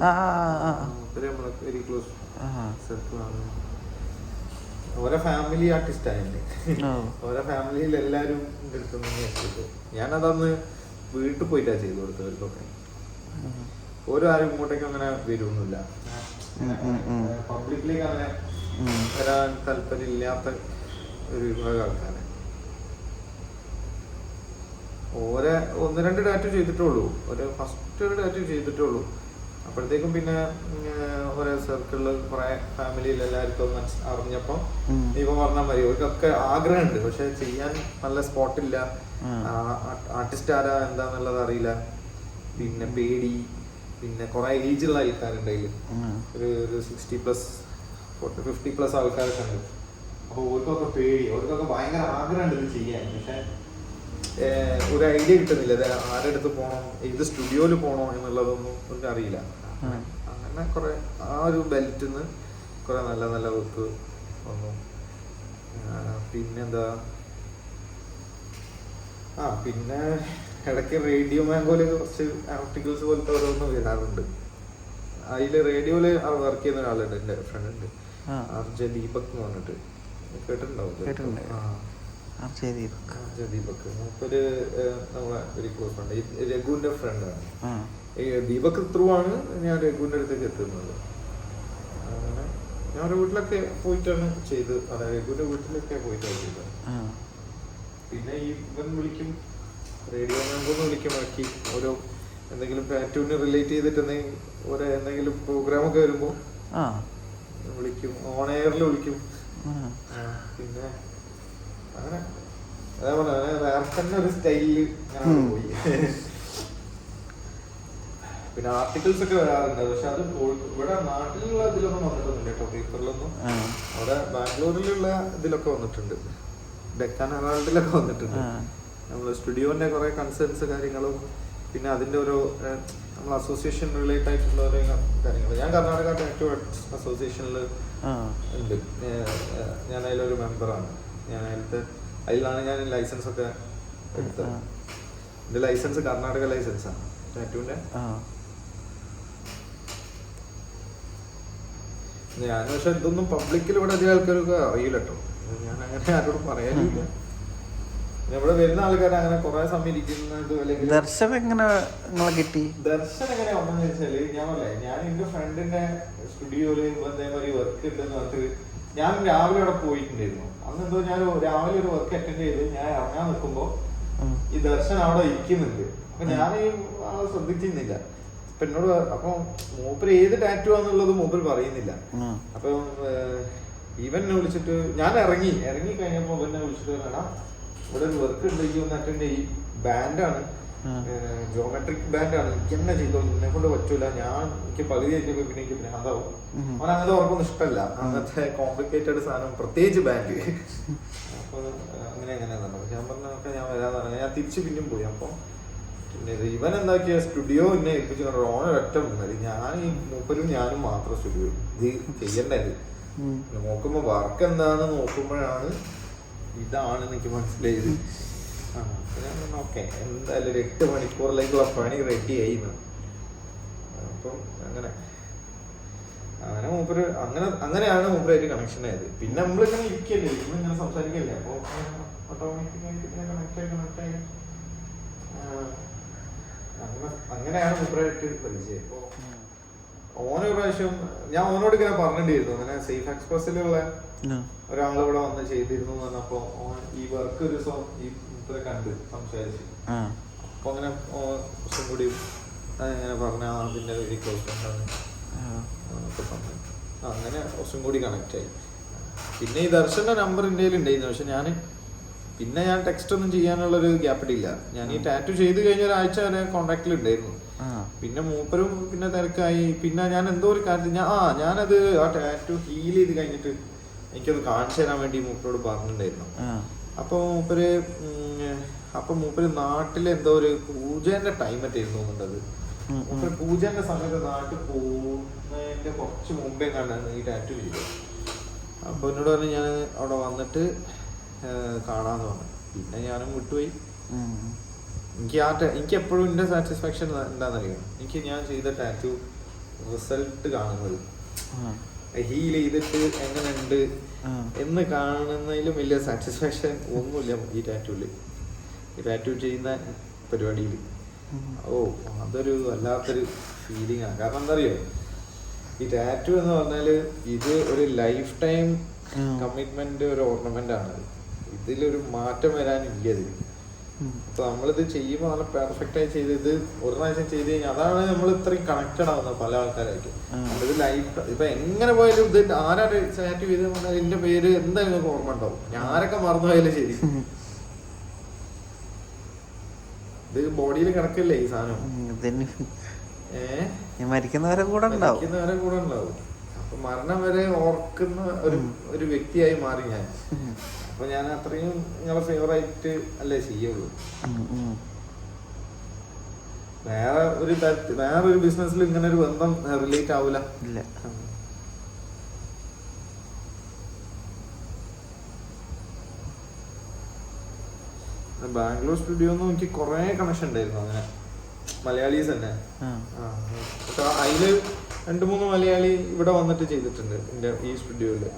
നമ്മളെ വെരി ക്ലോസ് സർക്കിളാണ്. ഓരോ ഫാമിലി ആർട്ടിസ്റ്റ് ആയല്ലേ, ഓ ഓരോ ഫാമിലിയിൽ എല്ലാവരും എൻ്റെ അടുത്ത് നിന്ന് ചെയ്തു. ഞാനതന്ന് വീട്ടിൽ പോയിട്ടാണ് ചെയ്തു കൊടുത്തവർക്കൊക്കെ. ഓരോ ആരും ഇങ്ങോട്ടേക്ക് അങ്ങനെ വരുമൊന്നുമില്ല, പബ്ലിക്കിലേക്ക് അങ്ങനെ വരാൻ താല്പര്യം ഇല്ലാത്ത ഒരു വിഭാഗം ആൾക്കാരെ. ഓരോ 1-2 ടാറ്റു ചെയ്തിട്ടുള്ളൂ, ഫസ്റ്റ് ഒരു ടാറ്റു ചെയ്തിട്ടുള്ളൂ. അപ്പോഴത്തേക്കും പിന്നെ ഓരോ സർക്കിളിൽ കുറെ ഫാമിലിയിൽ എല്ലാവർക്കും അറിഞ്ഞപ്പോൾ ഇപ്പൊ പറഞ്ഞാൽ മതി, അവർക്കൊക്കെ ആഗ്രഹമുണ്ട്, പക്ഷെ ചെയ്യാൻ നല്ല സ്പോട്ടില്ല, ആർട്ടിസ്റ്റ് ആരാ എന്താന്നുള്ളത് അറിയില്ല, പിന്നെ പേടി, പിന്നെ കുറെ ഏജുള്ള ആൾക്കാരുണ്ട് അതിൽ, ഒരു 60+, 50+ ആൾക്കാരൊക്കെ ഉണ്ട്. അപ്പോൾ അവർക്കൊക്കെ പേടി, അവർക്കൊക്കെ ഭയങ്കര ആഗ്രഹമുണ്ട് ഇത് ചെയ്യാൻ, പക്ഷെ ഒരു ഐഡിയ കിട്ടുന്നില്ല, ഇത് ആരുടെ അടുത്ത് പോകണം, ഏത് സ്റ്റുഡിയോയിൽ പോകണോ എന്നുള്ളതൊന്നും അവർക്ക് അറിയില്ല. അങ്ങനെ കുറെ ആ ഒരു ബെൽറ്റിൽ നിന്ന് കുറെ നല്ല നല്ല വർക്ക് വന്നു. പിന്നെന്താ, പിന്നെ ഇടയ്ക്ക് റേഡിയോ മാംഗോയില് കുറച്ച് ആർട്ടിക്കിൾസ് പോലത്തെ ഓരോന്ന് വരാറുണ്ട്. അതിൽ റേഡിയോയില് വർക്ക് ചെയ്യുന്ന ഒരാളുണ്ട്, എൻ്റെ ഫ്രണ്ട് ഉണ്ട്, RJ ദീപക് എന്ന് പറഞ്ഞിട്ട്, കേട്ടിട്ടുണ്ടാവും. ദീപക് മൂപ്പര് നമ്മളെ ഒരു ക്ലോസ് ഫ്രണ്ട്, രഘുവിന്റെ ഫ്രണ്ടാണ്. ദീപക് ത്രൂ ആണ് ഞാൻ രഘുവിന്റെ അടുത്തേക്ക് എത്തുന്നത്. അങ്ങനെ ഞാൻ ഒരു വീട്ടിലൊക്കെ പോയിട്ടാണ് ചെയ്ത്, അതായത് രഘുവിന്റെ വീട്ടിലൊക്കെ പോയിട്ടാണ് ചെയ്തത്. പിന്നെ ഇവൻ വിളിക്കും, റേഡിയോ മാംഗോന്ന് വിളിക്കും, ബാക്കി ഓരോ എന്തെങ്കിലും ടാറ്റൂവിന് റിലേറ്റ് ചെയ്തിട്ടുണ്ടെങ്കിൽ ഓരോ എന്തെങ്കിലും പ്രോഗ്രാമൊക്കെ വരുമ്പോൾ വിളിക്കും, ഓൺ എയറിൽ വിളിക്കും. പിന്നെ അങ്ങനെ അതേപോലെ വേറെ തന്നെ ഒരു സ്റ്റൈലില് പോയി. പിന്നെ ആർട്ടിക്കിൾസ് ഒക്കെ വരാറുണ്ട്, പക്ഷെ അത് ഇവിടെ നാട്ടിലുള്ള ഇതിലൊന്നും വന്നിട്ടൊന്നുമില്ല കേട്ടോ, പേപ്പറിലൊന്നും. അവിടെ ബാംഗ്ലൂരിലുള്ള ഇതിലൊക്കെ വന്നിട്ടുണ്ട്, ഡെക്കാൻ ഹെറാൾഡിലൊക്കെ വന്നിട്ടുണ്ട്. നമ്മൾ സ്റ്റുഡിയോന്റെ കുറെ കൺസേൺസ് കാര്യങ്ങളും, പിന്നെ അതിന്റെ ഓരോ നമ്മൾ അസോസിയേഷൻ റിലേറ്റ് ആയിട്ടുള്ള ഓരോ കാര്യങ്ങൾ. ഞാൻ കർണാടക ടാറ്റു അസോസിയേഷനിൽ ഉണ്ട്, ഞാൻ അതിലൊരു മെമ്പറാണ്. ഞാൻ അതിലാണ് ഞാൻ ലൈസൻസ് ഒക്കെ എടുത്തത്. എൻ്റെ ലൈസൻസ് കർണാടക ലൈസൻസാണ് ടാറ്റുവിൻ്റെ. ഞാൻ പക്ഷെ ഇതൊന്നും പബ്ലിക്കിൽ ഇവിടെ അധികം ആൾക്കാർക്ക് അറിയില്ല കേട്ടോ, ഞാൻ അങ്ങനെ ആരോടും പറയാനില്ല. ഇവിടെ വരുന്ന ആൾക്കാർ അങ്ങനെ കുറെ സമയം ഇരിക്കുന്നത്, അല്ലെങ്കിൽ ദർശനം എങ്ങനെ കിട്ടി? ദർശനം എങ്ങനെ വന്നെന്ന് വെച്ചാല്, ഞാൻ എന്റെ ഫ്രണ്ടിന്റെ സ്റ്റുഡിയോയില് ഇതേമാതിരി വർക്ക് ഉണ്ടെന്ന് പറഞ്ഞിട്ട് ഞാൻ രാവിലെ അവിടെ പോയിട്ടുണ്ടായിരുന്നു. അന്ന് എന്തോ ഞാൻ രാവിലെ ഒരു വർക്ക് അറ്റൻഡ് ചെയ്ത് ഞാൻ ഇറങ്ങാൻ നിൽക്കുമ്പോ ഈ ദർശനം അവിടെ ഇരിക്കുന്നുണ്ട്. അപ്പൊ ഞാൻ ശ്രദ്ധിച്ചിരുന്നില്ല. അപ്പൊ എന്നോട് അപ്പൊ മൂപ്പര് ഏത് ടാറ്റു ആന്നുള്ളത് മൂപ്പര് പറയുന്നില്ല. അപ്പൊ ഇവനെ വിളിച്ചിട്ട് ഞാൻ ഇറങ്ങി കഴിഞ്ഞപ്പോ ഇവനെ വിളിച്ചിട്ട് വേണം, ഇവിടെ ഒരു വർക്ക് ഉണ്ട്, ഈ ഒന്ന് അറ്റൻഡ് ചെയ്യും, ബാൻഡാണ്, ജോമെട്രിക് ബാൻഡാണ്, എനിക്ക് തന്നെ ചെയ്തോ, എന്നെ കൊണ്ട് പറ്റൂല, എനിക്ക് പകുതി ആയിട്ട് പിന്നെ എനിക്ക് ഭ്രാന്താവും. അവൻ അങ്ങനത്തെ വർക്കൊന്നും ഇഷ്ടമല്ല, അങ്ങനത്തെ കോംപ്ലിക്കേറ്റഡ് സാധനം, പ്രത്യേകിച്ച് ബാൻഡ്. അപ്പൊ അങ്ങനെ ഞാൻ പറഞ്ഞൊക്കെ ഞാൻ വരാന്ന് പറഞ്ഞു. ഞാൻ തിരിച്ച് പിന്നെയും പോയി. അപ്പൊ പിന്നെ ഇവൻ എന്താക്കിയ സ്റ്റുഡിയോ എന്നെ ഏൽപ്പിച്ചു, ഒറ്റ മുന്നേറി. ഞാൻ ഈ മൂപ്പരും ഞാനും മാത്രം സ്റ്റുഡിയോ ഇത് ചെയ്യണ്ടായത്. നോക്കുമ്പോ വർക്ക് എന്താന്ന് നോക്കുമ്പോഴാണ് ഇതാണ് എനിക്ക് മനസ്സിലായത്. ഓക്കെ, എന്തായാലും ഒരു 8 മണിക്കൂറിലേക്കുള്ള പണി റെഡി ആയിരുന്നു. അപ്പം അങ്ങനെ മൂപ്പര് അങ്ങനെയാണ് മൂപ്പരായിട്ട് കണക്ഷൻ ആയത്. പിന്നെ നമ്മളിങ്ങനെ ഇരിക്കല്ലേ, ഇങ്ങനെ സംസാരിക്കല്ലേ, അപ്പൊ ഓട്ടോമാറ്റിക്കായിട്ട് കണക്ട് ആയി അങ്ങനെയാണ് മൂപ്പരായിട്ട് പരിചയം. അപ്പൊ ഓനൊരു പ്രാവശ്യം ഞാൻ ഓനോട് ഇങ്ങനെ പറഞ്ഞിട്ടുണ്ടായിരുന്നു, അങ്ങനെ സേഫ് എക്സ്പ്രസിലുള്ള ഒരാൾ ഇവിടെ വന്ന് ചെയ്തിരുന്നു എന്ന് പറഞ്ഞപ്പോ ഈ വർക്ക് ഒരു ദിവസം ഈ മൂപ്പരെ കണ്ട് സംസാരിച്ചു. അപ്പൊ അങ്ങനെ കുറച്ചും കൂടി അങ്ങനെ പറഞ്ഞ അതിന്റെ ഒരു ക്ലോസ് ഫ്രണ്ടാണ് അങ്ങനെ കുറച്ചും കൂടി കണക്ട് ആയി. പിന്നെ ഈ ദർശന്റെ നമ്പർ എൻ്റെ ഉണ്ടായിരുന്നു, പക്ഷെ പിന്നെ ഞാൻ ടെക്സ്റ്റ് ഒന്നും ചെയ്യാനുള്ളൊരു ഗ്യാപ്പ് ഇട്ടില്ല. ഞാൻ ഈ ടാറ്റു ചെയ്ത് കഴിഞ്ഞ ഒരാഴ്ച വരെ കോണ്ടാക്റ്റിൽ ഉണ്ടായിരുന്നു. പിന്നെ മൂപ്പരും പിന്നെ തിരക്കായി. പിന്നെ ഞാൻ എന്തോ ഒരു കാര്യത്തിൽ ഞാനത് ആ ടാറ്റു ഹീൽ ചെയ്ത് കഴിഞ്ഞിട്ട് എനിക്കത് കാണിച്ചു തരാൻ വേണ്ടി മൂപ്പരോട് പറഞ്ഞിട്ടുണ്ടായിരുന്നു. അപ്പൊ മൂപ്പര് നാട്ടിലെ എന്തോ ഒരു പൂജന്റെ ടൈം ആയിട്ടായിരുന്നു തോന്നുന്നത്. മൂപ്പര് പൂജന്റെ സമയത്ത് നാട്ടിൽ പോകുന്നതിന്റെ കുറച്ച് മുമ്പേ കണ്ടാണ് ഈ ടാറ്റു ചെയ്തത്. അപ്പൊ എന്നോട് പറഞ്ഞു ഞാൻ അവിടെ വന്നിട്ട് കാണാന്ന് പറഞ്ഞു. പിന്നെ ഞാനും വിട്ടുപോയി. എനിക്ക് എപ്പോഴും എൻ്റെ സാറ്റിസ്ഫാക്ഷൻ എന്താണെന്നറിയാം, എനിക്ക് ഞാൻ ചെയ്ത ടാറ്റു റിസൾട്ട് കാണുന്നത് ഹീൽ ചെയ്തിട്ട് എങ്ങനെയുണ്ട് എന്ന് കാണുന്നതിലും വലിയ സാറ്റിസ്ഫാക്ഷൻ ഒന്നുമില്ല ഈ ടാറ്റൂല്, ഈ ടാറ്റൂ ചെയ്യുന്ന പരിപാടിയിൽ. ഓ അതൊരു വല്ലാത്തൊരു ഫീലിംഗ് ആണ്. കാരണം എന്താ അറിയോ, ഈ ടാറ്റൂ എന്ന് പറഞ്ഞാൽ ഇത് ഒരു ലൈഫ് ടൈം കമ്മിറ്റ്മെന്റ്, ഒരു ഓർണമെന്റ് ആണ്. ഇതിലൊരു മാറ്റം വരാനില്ല ഇതിൽ. അപ്പൊ നമ്മളിത് ചെയ്യുമ്പോൾ നല്ല പെർഫെക്റ്റ് ആയി ചെയ്ത് ഒരു പ്രാവശ്യം ചെയ്ത് കഴിഞ്ഞാൽ അതാണ് നമ്മൾ ഇത്രയും കണക്റ്റഡ് ആവുന്നത് പല ആൾക്കാരായിട്ട്. ഇത് ലൈഫ് ഇപ്പൊ എങ്ങനെ പോയാലും ഇത് ആരാണ് ടാറ്റൂ ചെയ്ത് പറഞ്ഞാൽ ഇതിന്റെ പേര് എന്തായാലും നിങ്ങൾക്ക് ഓർമ്മ ഉണ്ടാവും. ഞാനൊക്കെ മറന്നു പോയാലും ശരി, ഇത് ബോഡിയിൽ കിടക്കില്ലേ ഈ സാധനം. മരിക്കുന്നവരെ കൂടെ ഉണ്ടാവും. അപ്പൊ മരണം വരെ ഓർക്കുന്ന ഒരു വ്യക്തിയായി മാറി ഞാൻ. അപ്പൊ ഞാൻ അത്രയും നിങ്ങളെ ഫേവറേറ്റ് അല്ലേ ചെയ്യുള്ളൂ. വേറൊരു ബിസിനസ്സിൽ ഇങ്ങനെ ഒരു ബന്ധം റിലേറ്റ് ആവൂല. ബാംഗ്ലൂർ സ്റ്റുഡിയോ എനിക്ക് കുറെ കണക്ഷൻ ഉണ്ടായിരുന്നു അങ്ങനെ, മലയാളീസ് തന്നെ. അതില് 2-3 മലയാളി ഇവിടെ വന്നിട്ട് ചെയ്തിട്ടുണ്ട് എന്റെ ഈ സ്റ്റുഡിയോയില്.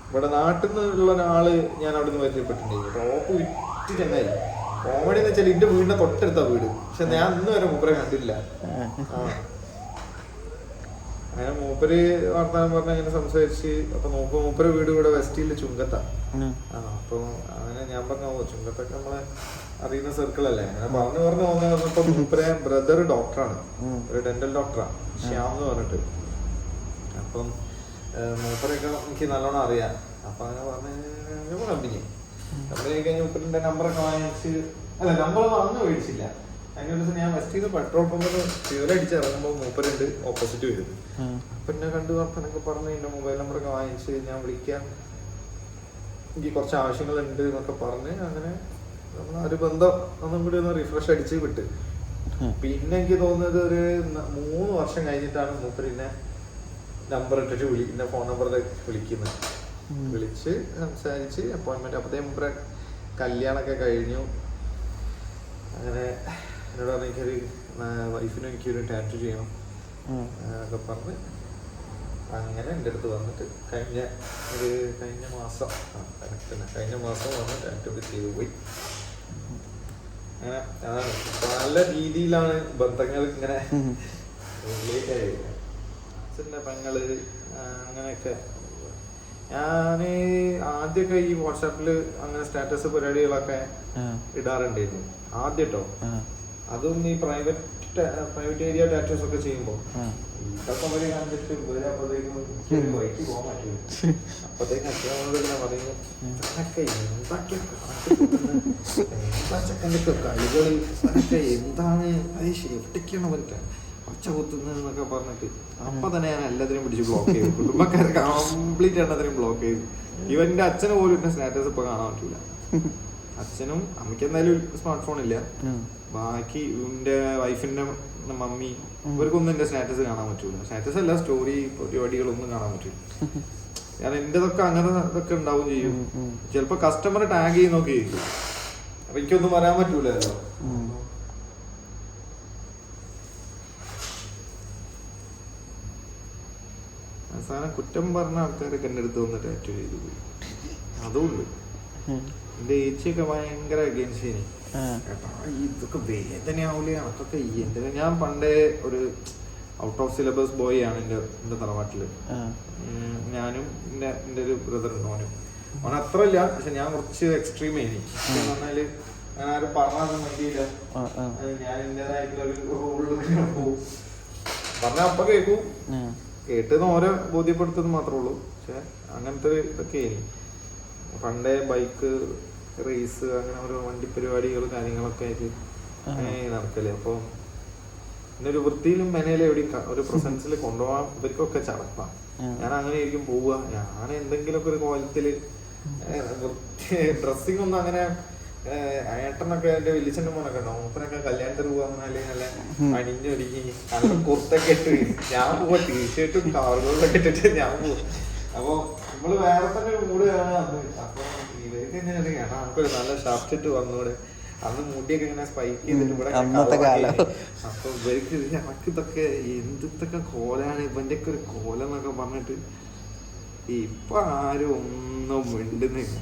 ഇവിടെ നാട്ടിൽ നിന്നുള്ള ഒരാള് ഞാൻ അവിടെ നിന്ന് പരിചയപ്പെട്ടിട്ടുണ്ടായിരുന്നു. ടോപ്പ് വിറ്റ് ചെങ്ങായി. കോമഡി എന്ന് വെച്ചാൽ എന്റെ വീടിന്റെ തൊട്ടടുത്ത വീട്, പക്ഷെ ഞാൻ ഇന്ന് വരെ മൂപ്പരെ കണ്ടിട്ടില്ല. അങ്ങനെ മൂപ്പര് വർത്താനം പറഞ്ഞ അങ്ങനെ സംസാരിച്ച്. അപ്പൊ മൂപ്പര് വീട് ഇവിടെ വെസ്റ്റില് ചുങ്കത്താ. അപ്പൊ അങ്ങനെ ഞാൻ പറഞ്ഞ ചുങ്കത്തൊക്കെ നമ്മളെ അറിയുന്ന സർക്കിൾ അല്ലേ. അങ്ങനെ പറഞ്ഞു വന്നപ്പോ മൂപ്പരെ ബ്രദർ ഡോക്ടറാണ്, ഒരു ഡെന്റൽ ഡോക്ടറാണ്, ശ്യാം എന്ന് പറഞ്ഞിട്ട്. അപ്പം മൂപ്പരൊക്കെ എനിക്ക് നല്ലോണം അറിയാം. അപ്പൊ അങ്ങനെ പറഞ്ഞു കമ്പനി കഴിഞ്ഞ് മൂപ്പരിന്റെ നമ്പറൊക്കെ വാങ്ങിച്ച്, അല്ല നമ്പർ അന്ന് മേടിച്ചില്ല. അതിന് ദിവസം ഞാൻ വെസ്റ്റിൽ നിന്ന് പെട്രോൾ പമ്പിൽ ഫ്യൂൽ അടിച്ച് ഇറങ്ങുമ്പോൾ മൂപ്പരുണ്ട് ഓപ്പോസിറ്റ് വരും. അപ്പൊ എന്നെ കണ്ടു വർത്തനൊക്കെ പറഞ്ഞ് എന്റെ മൊബൈൽ നമ്പറൊക്കെ വാങ്ങിച്ച് ഞാൻ വിളിക്കാം, എനിക്ക് കുറച്ച് ആവശ്യങ്ങളുണ്ട് എന്നൊക്കെ പറഞ്ഞ് അങ്ങനെ നമ്മൾ ഒരു ബന്ധം ഒന്നും കൂടി ഒന്ന് റിഫ്രഷ് അടിച്ച് വിട്ട്. പിന്നെ എനിക്ക് തോന്നുന്നത് ഒരു 3 വർഷം കഴിഞ്ഞിട്ടാണ് മൂപ്പരിന്നെ നമ്പർ ഇട്ടിട്ട് എന്റെ ഫോൺ നമ്പറിൽ വിളിക്കുന്നത്. വിളിച്ച് സംസാരിച്ച് അപ്പോയിന്റ്മെന്റ്. അപ്പത്തേ മൂപ്പരെ കല്യാണമൊക്കെ കഴിഞ്ഞു. അങ്ങനെ എന്നോട് പറഞ്ഞ എനിക്കൊരു വൈഫിനും എനിക്കൊരു ടാറ്റു ചെയ്യണം എന്നൊക്കെ പറഞ്ഞ് അങ്ങനെ എൻ്റെ അടുത്ത് വന്നിട്ട് കഴിഞ്ഞ മാസം വന്ന് ടാറ്റു ഒക്കെ ചെയ്തു പോയി. അങ്ങനെ അതാണ് പല രീതിയിലാണ് ബന്ധങ്ങൾ ഇങ്ങനെ റിലേറ്റ് ആയത്. അച്ഛൻ്റെ പെങ്ങള് അങ്ങനെയൊക്കെ. ഞാന് ആദ്യമൊക്കെ ഈ വാട്സാപ്പില് അങ്ങനെ സ്റ്റാറ്റസ് പരിപാടികളൊക്കെ ഇടാറുണ്ടായിരുന്നു ആദ്യട്ടോ. അതും ഈ പ്രൈവറ്റ് ഏരിയ ടാറ്റൂസ് ഒക്കെ ചെയ്യുമ്പോ ഇതൊക്കെ കണ്ടിട്ട് അപ്പോഴത്തേക്കും വൈകി പോകാൻ പറ്റില്ല. അപ്പത്തേക്കും അച്ഛനോട് ഇങ്ങനെ പറയുന്നു, ചെക്കൻ്റെ കളികള് എന്താണ് എവിടേക്കാണ് അവർക്ക് ഒച്ച കുത്തുന്നതെന്നൊക്കെ പറഞ്ഞിട്ട് അപ്പൊ തന്നെ ഞാൻ എല്ലാത്തിനും പിടിച്ച് ബ്ലോക്ക് ചെയ്തു. കുടുംബക്കാരെ കംപ്ലീറ്റ് എണ്ണത്തിനും ബ്ലോക്ക് ചെയ്തു. ഇവന്റെ അച്ഛന് പോലും എന്റെ സ്റ്റാറ്റസ് ഇപ്പൊ കാണാൻ പറ്റൂല. അച്ഛനും അമ്മയ്ക്ക് എന്തായാലും സ്മാർട്ട് ഫോൺ ഇല്ല. ബാക്കി എന്റെ വൈഫിന്റെ മമ്മി ഇവർക്കൊന്നും എന്റെ സ്റ്റാറ്റസ് കാണാൻ പറ്റൂല. സ്റ്റാറ്റസ് അല്ല, സ്റ്റോറി പരിപാടികളൊന്നും കാണാൻ പറ്റൂല. കാരണം എന്റേതൊക്കെ അങ്ങനെ ഇതൊക്കെ ഉണ്ടാവും ചെയ്യും. ചിലപ്പോ കസ്റ്റമർ ടാഗ് ചെയ്യുന്നൊക്കെ ചെയ്യും. അപ്പൊ എനിക്കൊന്നും പറയാൻ പറ്റൂലല്ലോ. അവസാനം കുറ്റം പറഞ്ഞ ആൾക്കാരൊക്കെ എന്റെ അടുത്ത് വന്ന് ടാറ്റു ചെയ്തു പോയി. അതുകൊണ്ട് എന്റെ ഏച്ചിയൊക്കെ ഭയങ്കര അഗേൻസ്റ്റ് ചെയ്യും. ഇതൊക്കെ വേദനയാവൂലേ അതൊക്കെ എന്തിനാ. ഞാൻ പണ്ടേ ഒരു ഔട്ട് ഓഫ് സിലബസ് ബോയ് ആണ് എന്റെ തറവാട്ടില്. ഞാനും എന്റെ ഒരു ബ്രദർ ഉണ്ട്, അവൻ അത്ര ഇല്ല, പക്ഷെ ഞാൻ കുറച്ച് എക്സ്ട്രീം ആയി പറഞ്ഞാല് ഞാൻ ആരും പറഞ്ഞാൽ മതിയില്ല. ഞാൻ എന്റേതായിട്ടുള്ള ഒരു റൂളിൽ പോവും. പറഞ്ഞ അപ്പൊ കേൾക്കും, കേട്ടെന്ന് ഓരോ ബോധ്യപ്പെടുത്തുന്നത് മാത്രമേ ഉള്ളൂ. പക്ഷെ അങ്ങനത്തെ ഇതൊക്കെ ഇനി പണ്ടേ ബൈക്ക് റേസ് അങ്ങനെ ഓരോ വണ്ടി പരിപാടികൾ കാര്യങ്ങളൊക്കെ ആയിട്ട് നടക്കല്. അപ്പൊ ഒരു വൃത്തിയിലും മെനയിലും എവിടെയും ഒരു പ്രസൻസിൽ കൊണ്ടുപോകാൻ ഇവർക്കൊക്കെ ചടപ്പാ. ഞാൻ അങ്ങനെ ആയിരിക്കും പോവുക. ഞാൻ എന്തെങ്കിലുമൊക്കെ ഒരു കോലത്തില് ഡ്രസ്സിങ് ഒന്നും അങ്ങനെ ഏട്ടനൊക്കെ എന്റെ വലിയച്ഛൻ്റെ മോനൊക്കെ ഉണ്ടാവും. മൂപ്പനൊക്കെ കല്യാണത്തിന് പോവാന്നാല് നല്ല അണിഞ്ഞൊരുങ്ങി നല്ല കുർത്തൊക്കെ ഇട്ട് ഞാൻ പോവാ. ടീഷർട്ടും കാറുകളൊക്കെ ഇട്ടിട്ട് ഞാൻ പോവും. അപ്പൊ നമ്മള് വേറെ തന്നെ ഒരു മൂഡ് കാണാൻ. അപ്പൊ ഇവർക്ക് എങ്ങനെയാണ് നമുക്കൊരു നല്ല ഷാർട്ട് ഇട്ട് വന്നൂടെ. അന്ന് മുടിയൊക്കെ ഇങ്ങനെ സ്പൈക്ക് ചെയ്തിട്ട് ഇവിടെ അന്നത്തെ കാലം. അപ്പൊ ഇവർക്ക് എനക്ക് ഇതൊക്കെ എന്തൊക്കെ കോലാണ് ഇവന്റെ ഒക്കെ ഒരു കോലം എന്നൊക്കെ പറഞ്ഞിട്ട് ഇപ്പൊ ആരും ഒന്നും മിണ്ടുന്നില്ല.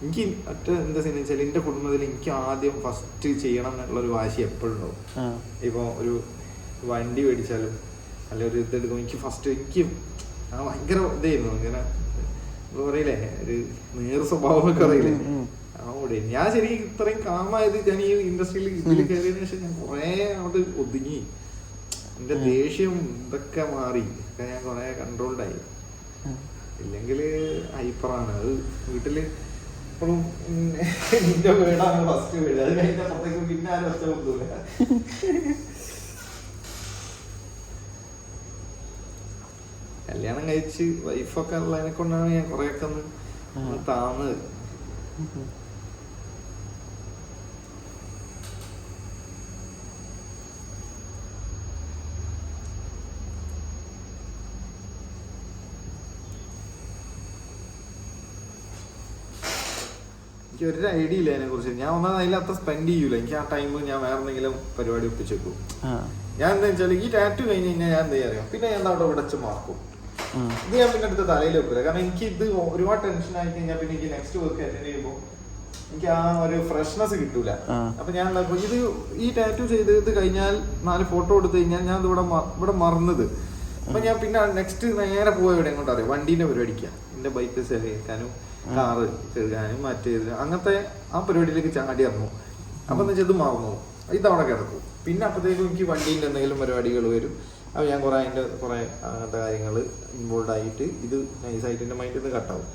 എനിക്ക് ഒറ്റ എന്താ ചെയ്യുന്ന വെച്ചാൽ എന്റെ കുടുംബത്തിൽ എനിക്ക് ആദ്യം ഫസ്റ്റ് ചെയ്യണം എന്നുള്ളൊരു വാശി എപ്പോഴും ഉണ്ടാവും. ഇപ്പൊ ഒരു വണ്ടി മേടിച്ചാലും അല്ല ഒരു ഇതെടുക്കും, എനിക്ക് ഫസ്റ്റ് എനിക്ക് ഭയങ്കര ഇതായിരുന്നു. ഇങ്ങനെ പറയില്ലേ ഒരു നേർ സ്വഭാവമൊക്കെ അറിയില്ലേ, അവിടെ ഞാൻ ശരിക്കും ഇത്രയും കാമായത് ഞാൻ ഈ ഇൻഡസ്ട്രിയിൽ ഇതിൽ കയറിയതിനു ശേഷം ഞാൻ കുറെ അവിടെ ഒതുങ്ങി. എന്റെ ദേഷ്യം ഇതൊക്കെ മാറി, ഞാൻ കുറെ കൺട്രോൾഡായി. ഇല്ലെങ്കിൽ ഹൈപ്പറാണ് അത്. വീട്ടില് ഇപ്പോഴും നിന്റെ വീടാണ് ഫസ്റ്റ് വീട്, അത് കഴിഞ്ഞ പുറത്തേക്ക് പിന്നെ ആരും ഒച്ച കൊടുത്തൂല. കല്യാണം കഴിച്ച് വൈഫൊക്കെ ഉള്ളതിനെ കൊണ്ടാണ് ഞാൻ കുറെയൊക്കെ ഒന്ന് താന്നത്. എനിക്ക് ഒരു ഐഡിയ ഇല്ല അതിനെ കുറിച്ച്. ഞാൻ ഒന്നാമത് അതിൽ അത്ര സ്പെൻഡ് ചെയ്യൂല. എനിക്ക് ആ ടൈം ഞാൻ വേറെ എന്തെങ്കിലും പരിപാടി ഒപ്പിച്ചേക്കും. ഞാൻ എന്താ വെച്ചാൽ ഈ ടാറ്റു കഴിഞ്ഞ് കഴിഞ്ഞാൽ ഞാൻ എന്താ അറിയാം, പിന്നെ ഞാൻ അവിടെ വിടച്ച് മാർക്കും. ഇത് ഞാൻ പിന്നെ അടുത്ത് തലയിൽ വെക്കില്ല. കാരണം എനിക്ക് ഇത് ഒരുപാട് ടെൻഷൻ ആയി കഴിഞ്ഞാൽ പിന്നെ എനിക്ക് നെക്സ്റ്റ് വർക്ക് അറ്റൻഡ് ചെയ്യുമ്പോൾ എനിക്ക് ആ ഒരു ഫ്രഷ്നെസ് കിട്ടൂല. അപ്പൊ ഞാൻ ഇത് ഈ ടാറ്റു ചെയ്ത് കഴിഞ്ഞാൽ 4 ഫോട്ടോ എടുത്തു കഴിഞ്ഞാൽ ഞാൻ ഇവിടെ മറന്നത്. അപ്പൊ ഞാൻ പിന്നെ നെക്സ്റ്റ് നേരെ പോയി ഇവിടെ എങ്ങോട്ട് അറിയാം, വണ്ടീന്റെ പരിപാടിക്കാം. എന്റെ ബൈക്ക് സെൽ ചെയ്യാനും കാറ് കഴുകാനും മറ്റേത് അങ്ങനത്തെ ആ പരിപാടിയിലേക്ക് ചാടി ഇറങ്ങും. അപ്പൊ എന്താ വെച്ചാൽ ഇത് മറന്നു, ഇതവിടെ കിടക്കും. പിന്നെ അപ്പോഴത്തേക്കും എനിക്ക് വണ്ടീൻ്റെ എന്തെങ്കിലും പരിപാടികൾ വരും. അപ്പോൾ ഞാൻ കുറേ അതിൻ്റെ കുറേ അങ്ങനത്തെ കാര്യങ്ങൾ ഇൻവോൾവ് ആയിട്ട് ഇത് നൈസായിട്ട് എൻ്റെ മൈൻഡിൽ നിന്ന് കട്ടാവും.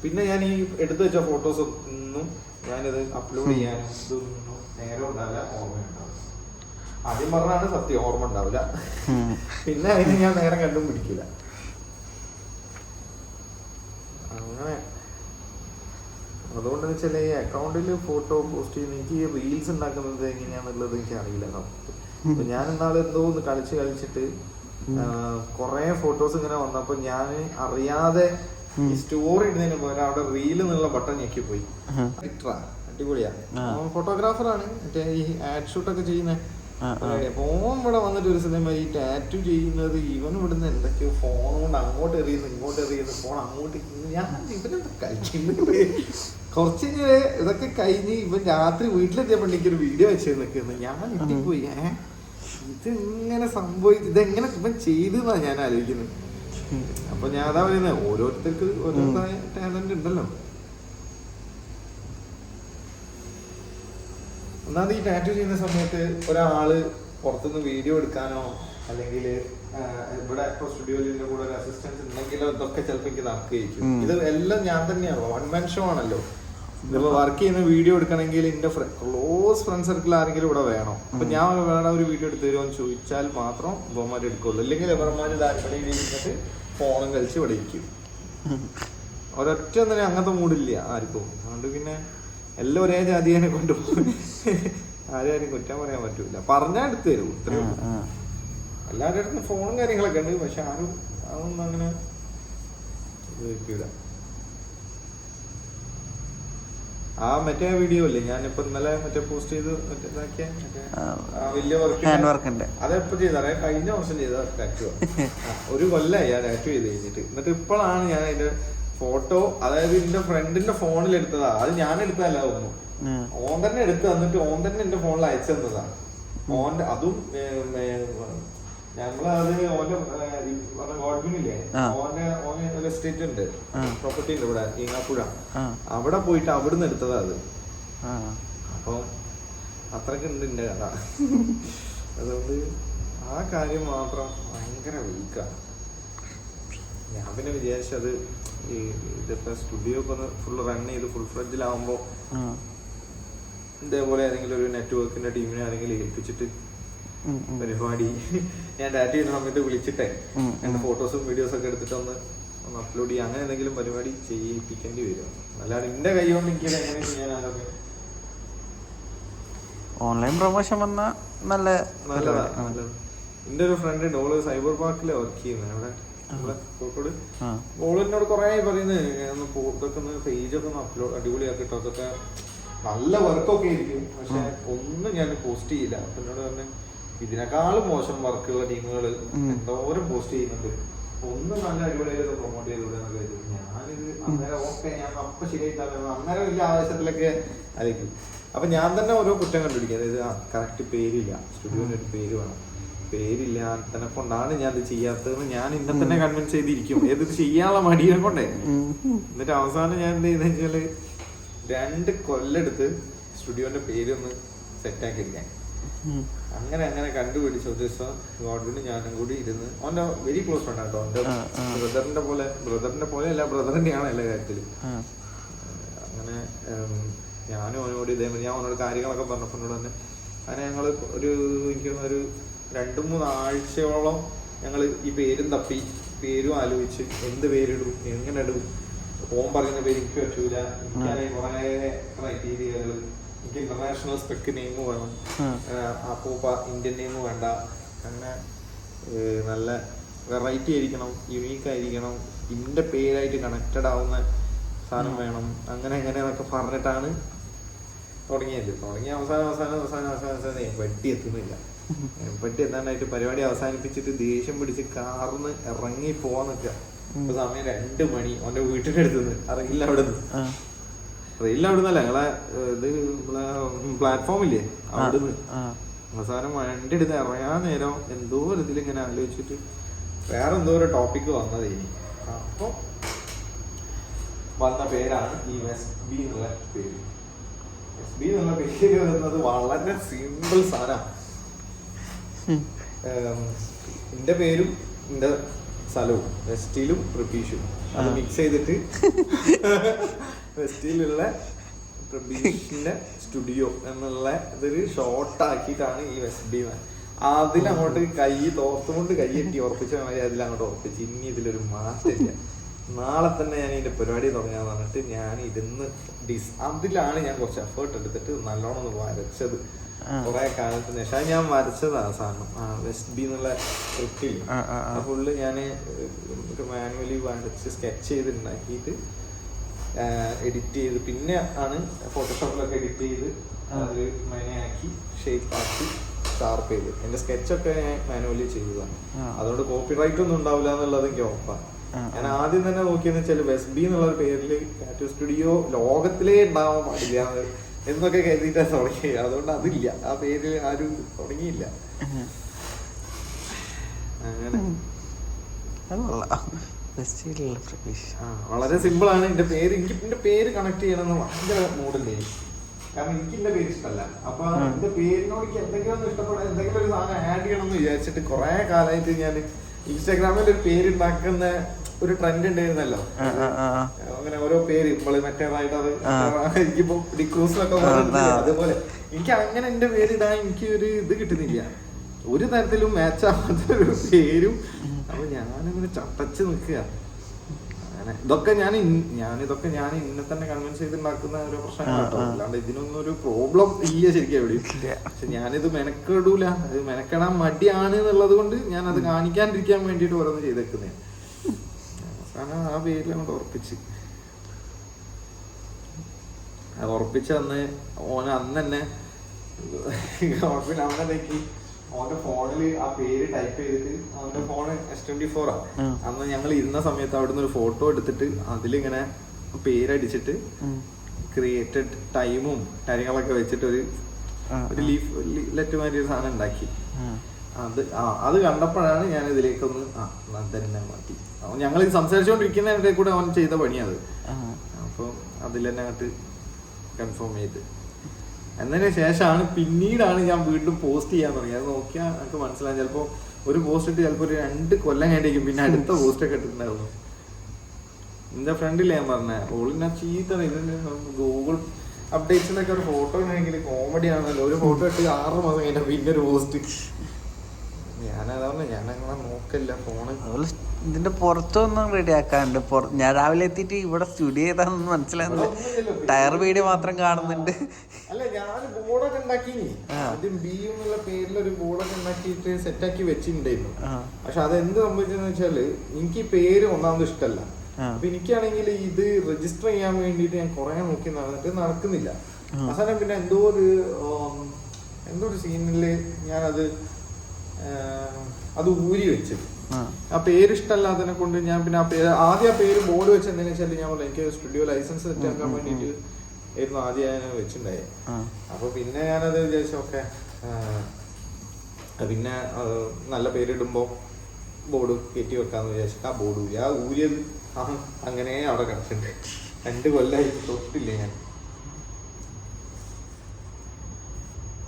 പിന്നെ ഞാൻ ഈ എടുത്തു വെച്ച ഫോട്ടോസ് ഒന്നും ഞാനിത് അപ്ലോഡ് ചെയ്യാനും ഇതൊന്നും നേരം ഉണ്ടാവില്ല, ഓർമ്മയുണ്ടാവില്ല. ആദ്യം പറഞ്ഞാണ് സത്യം, ഓർമ്മ ഉണ്ടാവില്ല. പിന്നെ അതിന് ഞാൻ നേരം കണ്ടും പിടിക്കില്ല. അങ്ങനെ അതുകൊണ്ടെന്ന് വെച്ചാൽ ഈ അക്കൗണ്ടിൽ ഫോട്ടോ പോസ്റ്റ് ചെയ്യുന്ന എനിക്ക് ഈ റീൽസ് ഉണ്ടാക്കുന്നത് എങ്ങനെയാണെന്നുള്ളത് എനിക്ക് അറിയില്ല. അപ്പൊ ഞാൻ എന്നാലും എന്തോ ഒന്ന് കളിച്ചിട്ട് കുറെ ഫോട്ടോസ് ഇങ്ങനെ വന്നപ്പോ ഞാൻ അറിയാതെ ഈ സ്റ്റോറി ഇടുന്നതിന് പോലെ അവിടെ റീൽ എന്നുള്ള ബട്ടൺ ഞെക്കി പോയി. അടിപൊളിയാ, ഫോട്ടോഗ്രാഫറാണ്, മറ്റേ ഈ ആഡ് ഷൂട്ടൊക്കെ ചെയ്യുന്ന. ഫോൺ ഇവിടെ വന്നിട്ട് ഒരു സമയം ഈ ടാറ്റു ചെയ്യുന്നത് ഇവൻ ഇവിടുന്ന് എന്തൊക്കെയോ ഫോൺ കൊണ്ട് അങ്ങോട്ട് എറിയുന്നു ഇങ്ങോട്ട് എറിയുന്നു, ഫോൺ അങ്ങോട്ട്. ഞാൻ ഇവനെന്താ കഴിക്കുന്നത്? കുറച്ച് ഇതൊക്കെ കഴിഞ്ഞ് ഇവൻ രാത്രി വീട്ടിലെത്തിയപ്പോൾ എനിക്കൊരു വീഡിയോ വെച്ച് നിൽക്കുന്നത്. ഞാൻ ഇട്ടിപ്പോയി, ഇതെങ്ങനെ സംഭവിച്ചു, ഇതെങ്ങനെ ഇവൻ ചെയ്തെന്നാ ഞാൻ ആലോചിക്കുന്നത്. അപ്പൊ ഞാൻ അതാ പറയുന്നത്, ഓരോരുത്തർക്ക് ഓരോരുത്തരായ ടാലന്റ് ഉണ്ടല്ലോ. ഒന്നാമത് ഈ ടാറ്റു ചെയ്യുന്ന സമയത്ത് ഒരാള് പുറത്തുനിന്ന് വീഡിയോ എടുക്കാനോ അല്ലെങ്കിൽ ഇവിടെ ഇപ്പൊ സ്റ്റുഡിയോയിൽ കൂടെ ഒരു അസിസ്റ്റൻസ് ഉണ്ടെങ്കിലോ ഇതൊക്കെ ചിലപ്പോൾ എനിക്ക് നടക്കുകയായിരിക്കും. ഇത് എല്ലാം ഞാൻ തന്നെയാണല്ലോ, വൺ മാൻ ഷോ ആണല്ലോ. ഇതിപ്പോ വർക്ക് ചെയ്യുന്ന വീഡിയോ എടുക്കണമെങ്കിൽ എന്റെ ക്ലോസ് ഫ്രണ്ട് സർക്കിൾ ആരെങ്കിലും ഇവിടെ വേണം. അപ്പൊ ഞാൻ വേണം ഒരു വീഡിയോ എടുത്ത് തരുമോ എന്ന് ചോദിച്ചാൽ മാത്രം ഇവന്മാർ എടുക്കുള്ളൂ. ഇല്ലെങ്കിൽ ഇവന്മാർ ഇവിടെ ഇരുന്നിട്ട് ഫോണും കളിച്ച് ഇവിടെ ഇരിക്കും. ഒരൊറ്റ ഒന്നും അങ്ങനത്തെ മൂടില്ല ആർക്കും. അതുകൊണ്ട് പിന്നെ എല്ലാം ഒരേ ജാതിയെ കൊണ്ടുപോകും. ആരും കുറ്റം പറയാൻ പറ്റൂല, പറഞ്ഞാൽ എടുത്തു തരും. ഇത്രയും എല്ലാവരുടെ അടുത്തും ഫോണും കാര്യങ്ങളൊക്കെ ഉണ്ട്, പക്ഷെ ആരും അതൊന്നും അങ്ങനെ ഉപയോഗിക്കൂല. ആ മറ്റേ വീഡിയോ അല്ലേ ഞാനിപ്പോ ഇന്നലെ മറ്റേ പോസ്റ്റ് ചെയ്ത് മറ്റേ വലിയ വർക്ക് അതെപ്പോ ചെയ്താറേ, കഴിഞ്ഞ വർഷം ചെയ്ത ടാറ്റു. ഒരു കൊല്ലായി ഞാൻ ടാറ്റു ചെയ്ത് കഴിഞ്ഞിട്ട്. എന്നിട്ട് ഇപ്പോഴാണ് ഞാൻ അതിന്റെ ഫോട്ടോ, അതായത് എന്റെ ഫ്രണ്ടിന്റെ ഫോണിൽ എടുത്തതാ. അത് ഞാൻ എടുത്തതല്ല, ഒന്നും ഓൻ തന്നെ എടുത്ത് തന്നിട്ട് ഓൻ തന്നെ എന്റെ ഫോണിൽ അയച്ചു തന്നതാണ്. ഓന്റെ അതും ഞങ്ങളത് ഓന്റെ ഗോഡ്വിനില്ലേ, ഓന് ഒരു എസ്റ്റേറ്റ് ഉണ്ട്, പ്രോപ്പർട്ടി ഉണ്ട് ഇവിടെ ഈങ്ങാപ്പുഴ. അവിടെ പോയിട്ട് അവിടുന്ന് എടുത്തതാ അത്. അപ്പൊ അത്രക്ക് ഉണ്ട് എന്റെ കഥ. അതുകൊണ്ട് ആ കാര്യം മാത്രം ഭയങ്കര വീക്കാണ്. ഞാൻ പിന്നെ വിചാരിച്ചത് ഈ ഇതിപ്പോ സ്റ്റുഡിയോ ഒക്കെ ഒന്ന് ഫുൾ റൺ ചെയ്ത് ഫുൾ ഫ്ലെഡ്ജിലാവുമ്പോ ഇതേപോലെ ഏതെങ്കിലും ഒരു നെറ്റ്വർക്കിന്റെ ടീമിനെ ആരെങ്കിലും ഏൽപ്പിച്ചിട്ട് പരിപാടി ഞാൻ ടാറ്റു ചെയ്യുന്ന സമയത്ത് വിളിച്ചിട്ടേ എന്റെ ഫോട്ടോസും വീഡിയോസും ഒക്കെ എടുത്തിട്ട് ഒന്ന് അപ്ലോഡ് ചെയ്യാം. അങ്ങനെ എന്തെങ്കിലും പരിപാടി ചെയ്യിപ്പിക്കേണ്ടി വരും. അല്ലാതെ എന്റെ കൈ കൊണ്ട് എനിക്ക് എങ്ങനെ ചെയ്യാൻ അതൊക്കെ. ഓൺലൈൻ പ്രൊമോഷൻ വന്ന നല്ലതാ. എന്റെ ഒരു ഫ്രണ്ട് ഉണ്ട്, ഓള് സൈബർ പാർക്കില് വർക്ക് ചെയ്യുന്നത് അവിടെ കോഴിക്കോട്. ഓളെന്നോട് കുറെ പറയുന്നത് ഇതൊക്കെ ഒന്ന് പേജൊക്കെ ഒന്ന് അപ്ലോഡ് അടിപൊളിയാക്കിട്ടോ, അതൊക്കെ നല്ല വർക്കൊക്കെ ആയിരിക്കും, പക്ഷെ ഞാൻ പോസ്റ്റ് ചെയ്യില്ല. അപ്പൊ എന്നോട് പറഞ്ഞു ഇതിനേക്കാളും മോശം വർക്കുള്ള ടീമുകൾ എന്തോരം പോസ്റ്റ് ചെയ്യുന്നുണ്ട്, ഒന്ന് നല്ല അടിപൊളിയായിട്ട് പ്രൊമോട്ട് ചെയ്തുകൂടെ എന്നൊക്കെ വെച്ചു. ഞാനിത് അന്നേരം ഓക്കെ ഞാൻ അപ്പൊ ശരിയായിട്ടാണ് അന്നേരം വലിയ ആവേശത്തിലൊക്കെ അയക്കും. അപ്പൊ ഞാൻ തന്നെ ഓരോ കുറ്റം കണ്ടുപിടിക്കുക. അതായത് കറക്റ്റ് പേരില്ല, സ്റ്റുഡിയോന് ഒരു പേര് വേണം, പേരില്ല തന്നെ കൊണ്ടാണ് ഞാൻ ഇത് ചെയ്യാത്തതെന്ന് ഞാൻ ഇന്നെ തന്നെ കൺവിൻസ് ചെയ്തിരിക്കും. ഏത് ചെയ്യാനുള്ള മടിയെ കൊണ്ടേ. എന്നിട്ട് അവസാനം ഞാൻ എന്ത് ചെയ്തെന്ന് വെച്ചാല് 2 കൊല്ലെടുത്ത് സ്റ്റുഡിയോന്റെ പേരൊന്ന് സെറ്റാക്കി എടുക്കാൻ. അങ്ങനെ അങ്ങനെ കണ്ടുപിടിച്ച ഒരു ദിവസം ഗോഡ്വിന് ഞാനും കൂടി ഇരുന്ന്, അവന്റെ വെരി ക്ലോസ് ഫ്രണ്ട് ആട്ടോ, അവന്റെ ബ്രദറിന്റെ പോലെ അല്ല, ബ്രദറിന്റെ ആണ് എല്ലാ കാര്യത്തിലും. അങ്ങനെ ഞാനും അവനോട് ഇതേപോലെ ഞാൻ അവനോട് കാര്യങ്ങളൊക്കെ പറഞ്ഞപ്പോൾ എന്നോട് തന്നെ അങ്ങനെ ഞങ്ങൾ എനിക്ക് ഒരു 2-3 ആഴ്ചയോളം ഞങ്ങൾ ഈ പേരും തപ്പി, പേരും ആലോചിച്ച് എന്ത് പേരിടും, എങ്ങനെ ഇടും. ഓൻ പറയുന്ന പേര് എനിക്ക് പറ്റൂല, എനിക്കാണെങ്കിൽ കുറെ ക്രൈറ്റീരിയകൾ, എനിക്ക് ഇന്റർനാഷണൽ സ്പെക്ക് നെയിം വേണം, അപ്പൂപ്പ ഇന്ത്യൻ നെയിം വേണ്ട, അങ്ങനെ നല്ല വെറൈറ്റി ആയിരിക്കണം, യുണീക്ക് ആയിരിക്കണം, ഇതിൻ്റെ പേരായിട്ട് കണക്റ്റഡ് ആവുന്ന സാധനം വേണം, അങ്ങനെ എന്നൊക്കെ പറഞ്ഞിട്ടാണ് തുടങ്ങിയത്. തുടങ്ങി അവസാനം വെട്ടി എത്തുന്നില്ല. വെട്ടി എത്താനായിട്ട് പരിപാടി അവസാനിപ്പിച്ചിട്ട് ദേഷ്യം പിടിച്ച് കാറിന്ന് ഇറങ്ങി പോവാൻ നിൽക്കുക. ഇപ്പൊ സമയം 2 മണി. അവന്റെ വീട്ടിന്റെ അടുത്തുനിന്ന് റെയിലിൽ അവിടെ നിന്ന് റെയിലവിടുന്നല്ല, ഞങ്ങളെ ഇത് പ്ലാറ്റ്ഫോം ഇല്ലേ അവിടുന്ന് അവസാനം വണ്ടി എടുത്ത് ഇറങ്ങാൻ നേരം എന്തോ ഒരു ഇതിലിങ്ങനെ ആലോചിച്ചിട്ട് വേറെ എന്തോ ഒരു ടോപ്പിക്ക് വന്നത്. ഇനി അപ്പൊ വന്ന പേരാണ് ഈ SB എന്നുള്ള പേര്. SB എന്നുള്ള പേര് വരുന്നത് വളരെ സിമ്പിൾ സാധനമാണ്. എന്റെ പേരും എന്റെ സ്ഥലവും വെസ്റ്റിലും പ്രബീഷും അത് മിക്സ് ചെയ്തിട്ട് വെസ്റ്റിലുള്ള പ്രബീഷിന്റെ സ്റ്റുഡിയോ എന്നുള്ള ഇതൊരു ഷോർട്ട് ആക്കിയിട്ടാണ് ഈ SB. അതിലങ്ങോട്ട് കൈ തോർത്തുകൊണ്ട് കൈയെട്ടി ഉറപ്പിച്ച മാതിരി അതിലങ്ങോട്ട് ഉറപ്പിച്ച് ഇനി ഇതിലൊരു മാറ്റമില്ല, നാളെ തന്നെ ഞാൻ ഇതിന്റെ പരിപാടി തുടങ്ങാന്ന് പറഞ്ഞിട്ട് ഞാൻ ഇരുന്ന് അതിലാണ് ഞാൻ കുറച്ച് എഫേർട്ട് എടുത്തിട്ട് നല്ലോണം ഒന്ന് വരച്ചത്. കുറെ കാലത്തിന് ശേഷം ഞാൻ വരച്ചതാ സാധനം SB എന്നുള്ള സ്ക്രിപ്റ്റിൽ. ഫുള്ള് ഞാൻ മാനുവലി വരച്ച് സ്കെച്ച് ചെയ്തുണ്ടാക്കിയിട്ട് എഡിറ്റ് ചെയ്ത് പിന്നെ ആണ് ഫോട്ടോഷോപ്പിലൊക്കെ എഡിറ്റ് ചെയ്ത് അത് മൈനാക്കി ഷേപ്പാക്കി ഷാർപ്പ് ചെയ്ത്. എൻ്റെ സ്കെച്ചൊക്കെ ഞാൻ മാനുവലി ചെയ്തതാണ്. അതുകൊണ്ട് കോപ്പി റൈറ്റ് ഒന്നും ഉണ്ടാവില്ല എന്നുള്ളത് എനിക്ക് ഉറപ്പാണ്. ഞാൻ ആദ്യം തന്നെ നോക്കിയെന്ന് വെച്ചാൽ SB എന്നുള്ള ഒരു പേരിൽ ടാറ്റു സ്റ്റുഡിയോ ലോകത്തിലേ ഉണ്ടാവാൻ പാടില്ല എന്നൊക്കെ കരുതിയിട്ടാണ് തുടങ്ങിയത്. അതുകൊണ്ട് അതില്ല, ആ പേര് ആരും തുടങ്ങിയില്ല. അങ്ങനെ വളരെ സിമ്പിൾ ആണ് എന്റെ പേര്. എനിക്ക് എന്റെ പേര് കണക്ട് ചെയ്യണമെന്ന് ഭയങ്കര മൂഡില്ലേ, കാരണം എനിക്ക് എന്റെ പേര് ഇഷ്ടമല്ല. അപ്പൊ എന്റെ പേരിനോട് എനിക്ക് എന്തെങ്കിലും ഇഷ്ടപ്പെടാൻ എന്തെങ്കിലും ഒരു സാധനം ആഡ് ചെയ്യണം എന്ന് വിചാരിച്ചിട്ട് കുറെ കാലമായിട്ട് ഞാൻ ഇൻസ്റ്റാഗ്രാമിൽ ഒരു പേരുണ്ടാക്കുന്ന ഒരു ട്രെൻഡ് ഉണ്ടായിരുന്നല്ലോ. അങ്ങനെ ഓരോ പേര് നമ്മള് മറ്റേതായിട്ട് അത് എനിക്കിപ്പോ ഡിക്രൂസിലൊക്കെ അതുപോലെ എനിക്ക് അങ്ങനെ എന്റെ പേരിടാൻ എനിക്ക് ഒരു ഇത് കിട്ടുന്നില്ല, ഒരു തരത്തിലും മാച്ചാവാത്ത ഒരു പേരും. അപ്പൊ ഞാനിങ്ങനെ ചട്ടച്ച് നിൽക്കുക. അങ്ങനെ ഇതൊക്കെ ഞാൻ ഇന്നെ തന്നെ കൺവിൻസ് ചെയ്തുണ്ടാക്കുന്ന ഒരു പ്രശ്നങ്ങളാട്ടോ, അല്ലാണ്ട് ഇതിനൊന്നും ഒരു പ്രോബ്ലം ഇല്ല ശരിക്കും എവിടെ. പക്ഷെ ഞാനിത് മെനക്കെടൂല, അത് മെനക്കെടാൻ മടിയാണ് എന്നുള്ളത് കൊണ്ട് ഞാൻ അത് കാണിക്കാണ്ടിരിക്കാൻ വേണ്ടിയിട്ട് ഓരോന്ന് ചെയ്തേക്കുന്നേ. അവസാനം ആ പേരിൽ അങ്ങോട്ട് ഉറപ്പിച്ച് അന്ന് ഓന് അന്ന് തന്നെ അന്നേക്ക് അവന്റെ ഫോണിൽ ആ പേര് ടൈപ്പ് ചെയ്തിട്ട്, അവന്റെ ഫോൺ S24 അന്ന് ഞങ്ങൾ ഇരുന്ന സമയത്ത് അവിടുന്ന് ഒരു ഫോട്ടോ എടുത്തിട്ട് അതിലിങ്ങനെ പേരടിച്ചിട്ട് ക്രിയേറ്റഡ് ടൈമും കാര്യങ്ങളൊക്കെ വെച്ചിട്ട് ഒരു ലീഫ്ലെറ്റ് മാതിരി ഒരു സാധനം ഉണ്ടാക്കി. അത് കണ്ടപ്പോഴാണ് ഞാൻ ഇതിലേക്കൊന്ന് തന്നെ മാറ്റി. ഞങ്ങൾ ഇത് സംസാരിച്ചുകൊണ്ടിരിക്കുന്നതിന്റെ കൂടെ അവൻ ചെയ്ത പണിയത്. അപ്പോൾ അതിൽ തന്നെ അങ്ങോട്ട് കൺഫേം ചെയ്ത് എന്നതിന് ശേഷമാണ് പിന്നീടാണ് ഞാൻ വീണ്ടും പോസ്റ്റ് ചെയ്യാൻ തുടങ്ങിയത്. അത് നോക്കിയാൽ നമുക്ക് മനസ്സിലാകും. ചിലപ്പോൾ ഒരു പോസ്റ്റ് ഇട്ട് ചിലപ്പോൾ ഒരു 2 കൊല്ലം കഴിഞ്ഞേക്കും പിന്നെ അടുത്ത പോസ്റ്റൊക്കെ ഇട്ടിട്ടുണ്ടായിരുന്നു. എന്റെ ഫ്രണ്ടില്ലേ ഞാൻ പറഞ്ഞ ഓളിനെ ചീത്ത ഇതിന് ഗൂഗിൾ അപ്ഡേറ്റ്സിനൊക്കെ ഒരു ഫോട്ടോ ഉണ്ടെങ്കിൽ കോമഡി ആണല്ലോ. ഒരു ഫോട്ടോ ഇട്ട് 6 മാസം കഴിഞ്ഞ പിന്നെ ഒരു പോസ്റ്റ്. ഞാനങ്ങനെ നോക്കില്ല ഫോണ്. ഇതിന്റെ പുറത്തൊന്നും റെഡി ആക്കാനുണ്ട്. ഞാൻ രാവിലെ എത്തിയിട്ട് ഇവിടെ സ്റ്റുഡിയോ ചെയ്താന്ന് മനസ്സിലാകുന്നില്ല, ടയർ വീഡിയോ മാത്രം കാണുന്നുണ്ട്. അല്ല ഞാൻ ബോർഡൊക്കെ ഉണ്ടാക്കി, ആദ്യം B എന്നുള്ള പേരിലൊരു ബോർഡൊക്കെ ഉണ്ടാക്കിയിട്ട് സെറ്റാക്കി വെച്ചിട്ടുണ്ടായിരുന്നു. പക്ഷെ അതെന്ത് സംഭവിച്ചെന്ന് വെച്ചാല് എനിക്ക് ഈ പേര് ഒന്നാമത് ഇഷ്ടമല്ല. അപ്പൊ എനിക്കാണെങ്കിൽ ഇത് രജിസ്റ്റർ ചെയ്യാൻ വേണ്ടിയിട്ട് ഞാൻ കുറെ നോക്കി നടന്നിട്ട് നടക്കുന്നില്ല. അവസാനം പിന്നെ എന്തോ വേറൊരു സീനില് ഞാനത് അത് ഊരി വെച്ചു. ആ പേര് ഇഷ്ടമല്ലാത്തതിനെ കൊണ്ട് ഞാൻ പിന്നെ ആദ്യം ആ പേര് ബോർഡ് വെച്ച് എന്തെങ്കിലും വെച്ചാൽ ഞാൻ പറഞ്ഞു എനിക്ക് സ്റ്റുഡിയോ ലൈസൻസ് സെറ്റാക്കാൻ വേണ്ടിയിട്ട് ആയിരുന്നു ആദ്യം ഞാൻ വെച്ചിട്ടുണ്ടായി. അപ്പൊ പിന്നെ ഞാനത് വിചാരിച്ചു ഓക്കെ പിന്നെ നല്ല പേരിടുമ്പോ ബോർഡ് കയറ്റി വെക്കാന്ന് വിചാരിച്ചിട്ട് ആ ബോർഡ് ഊരി. ആ ഊരിയത് അങ്ങനെ അവിടെ കിടക്കുന്നുണ്ട്. 2 കൊല്ലമായി തൊട്ടില്ലേ ഞാൻ.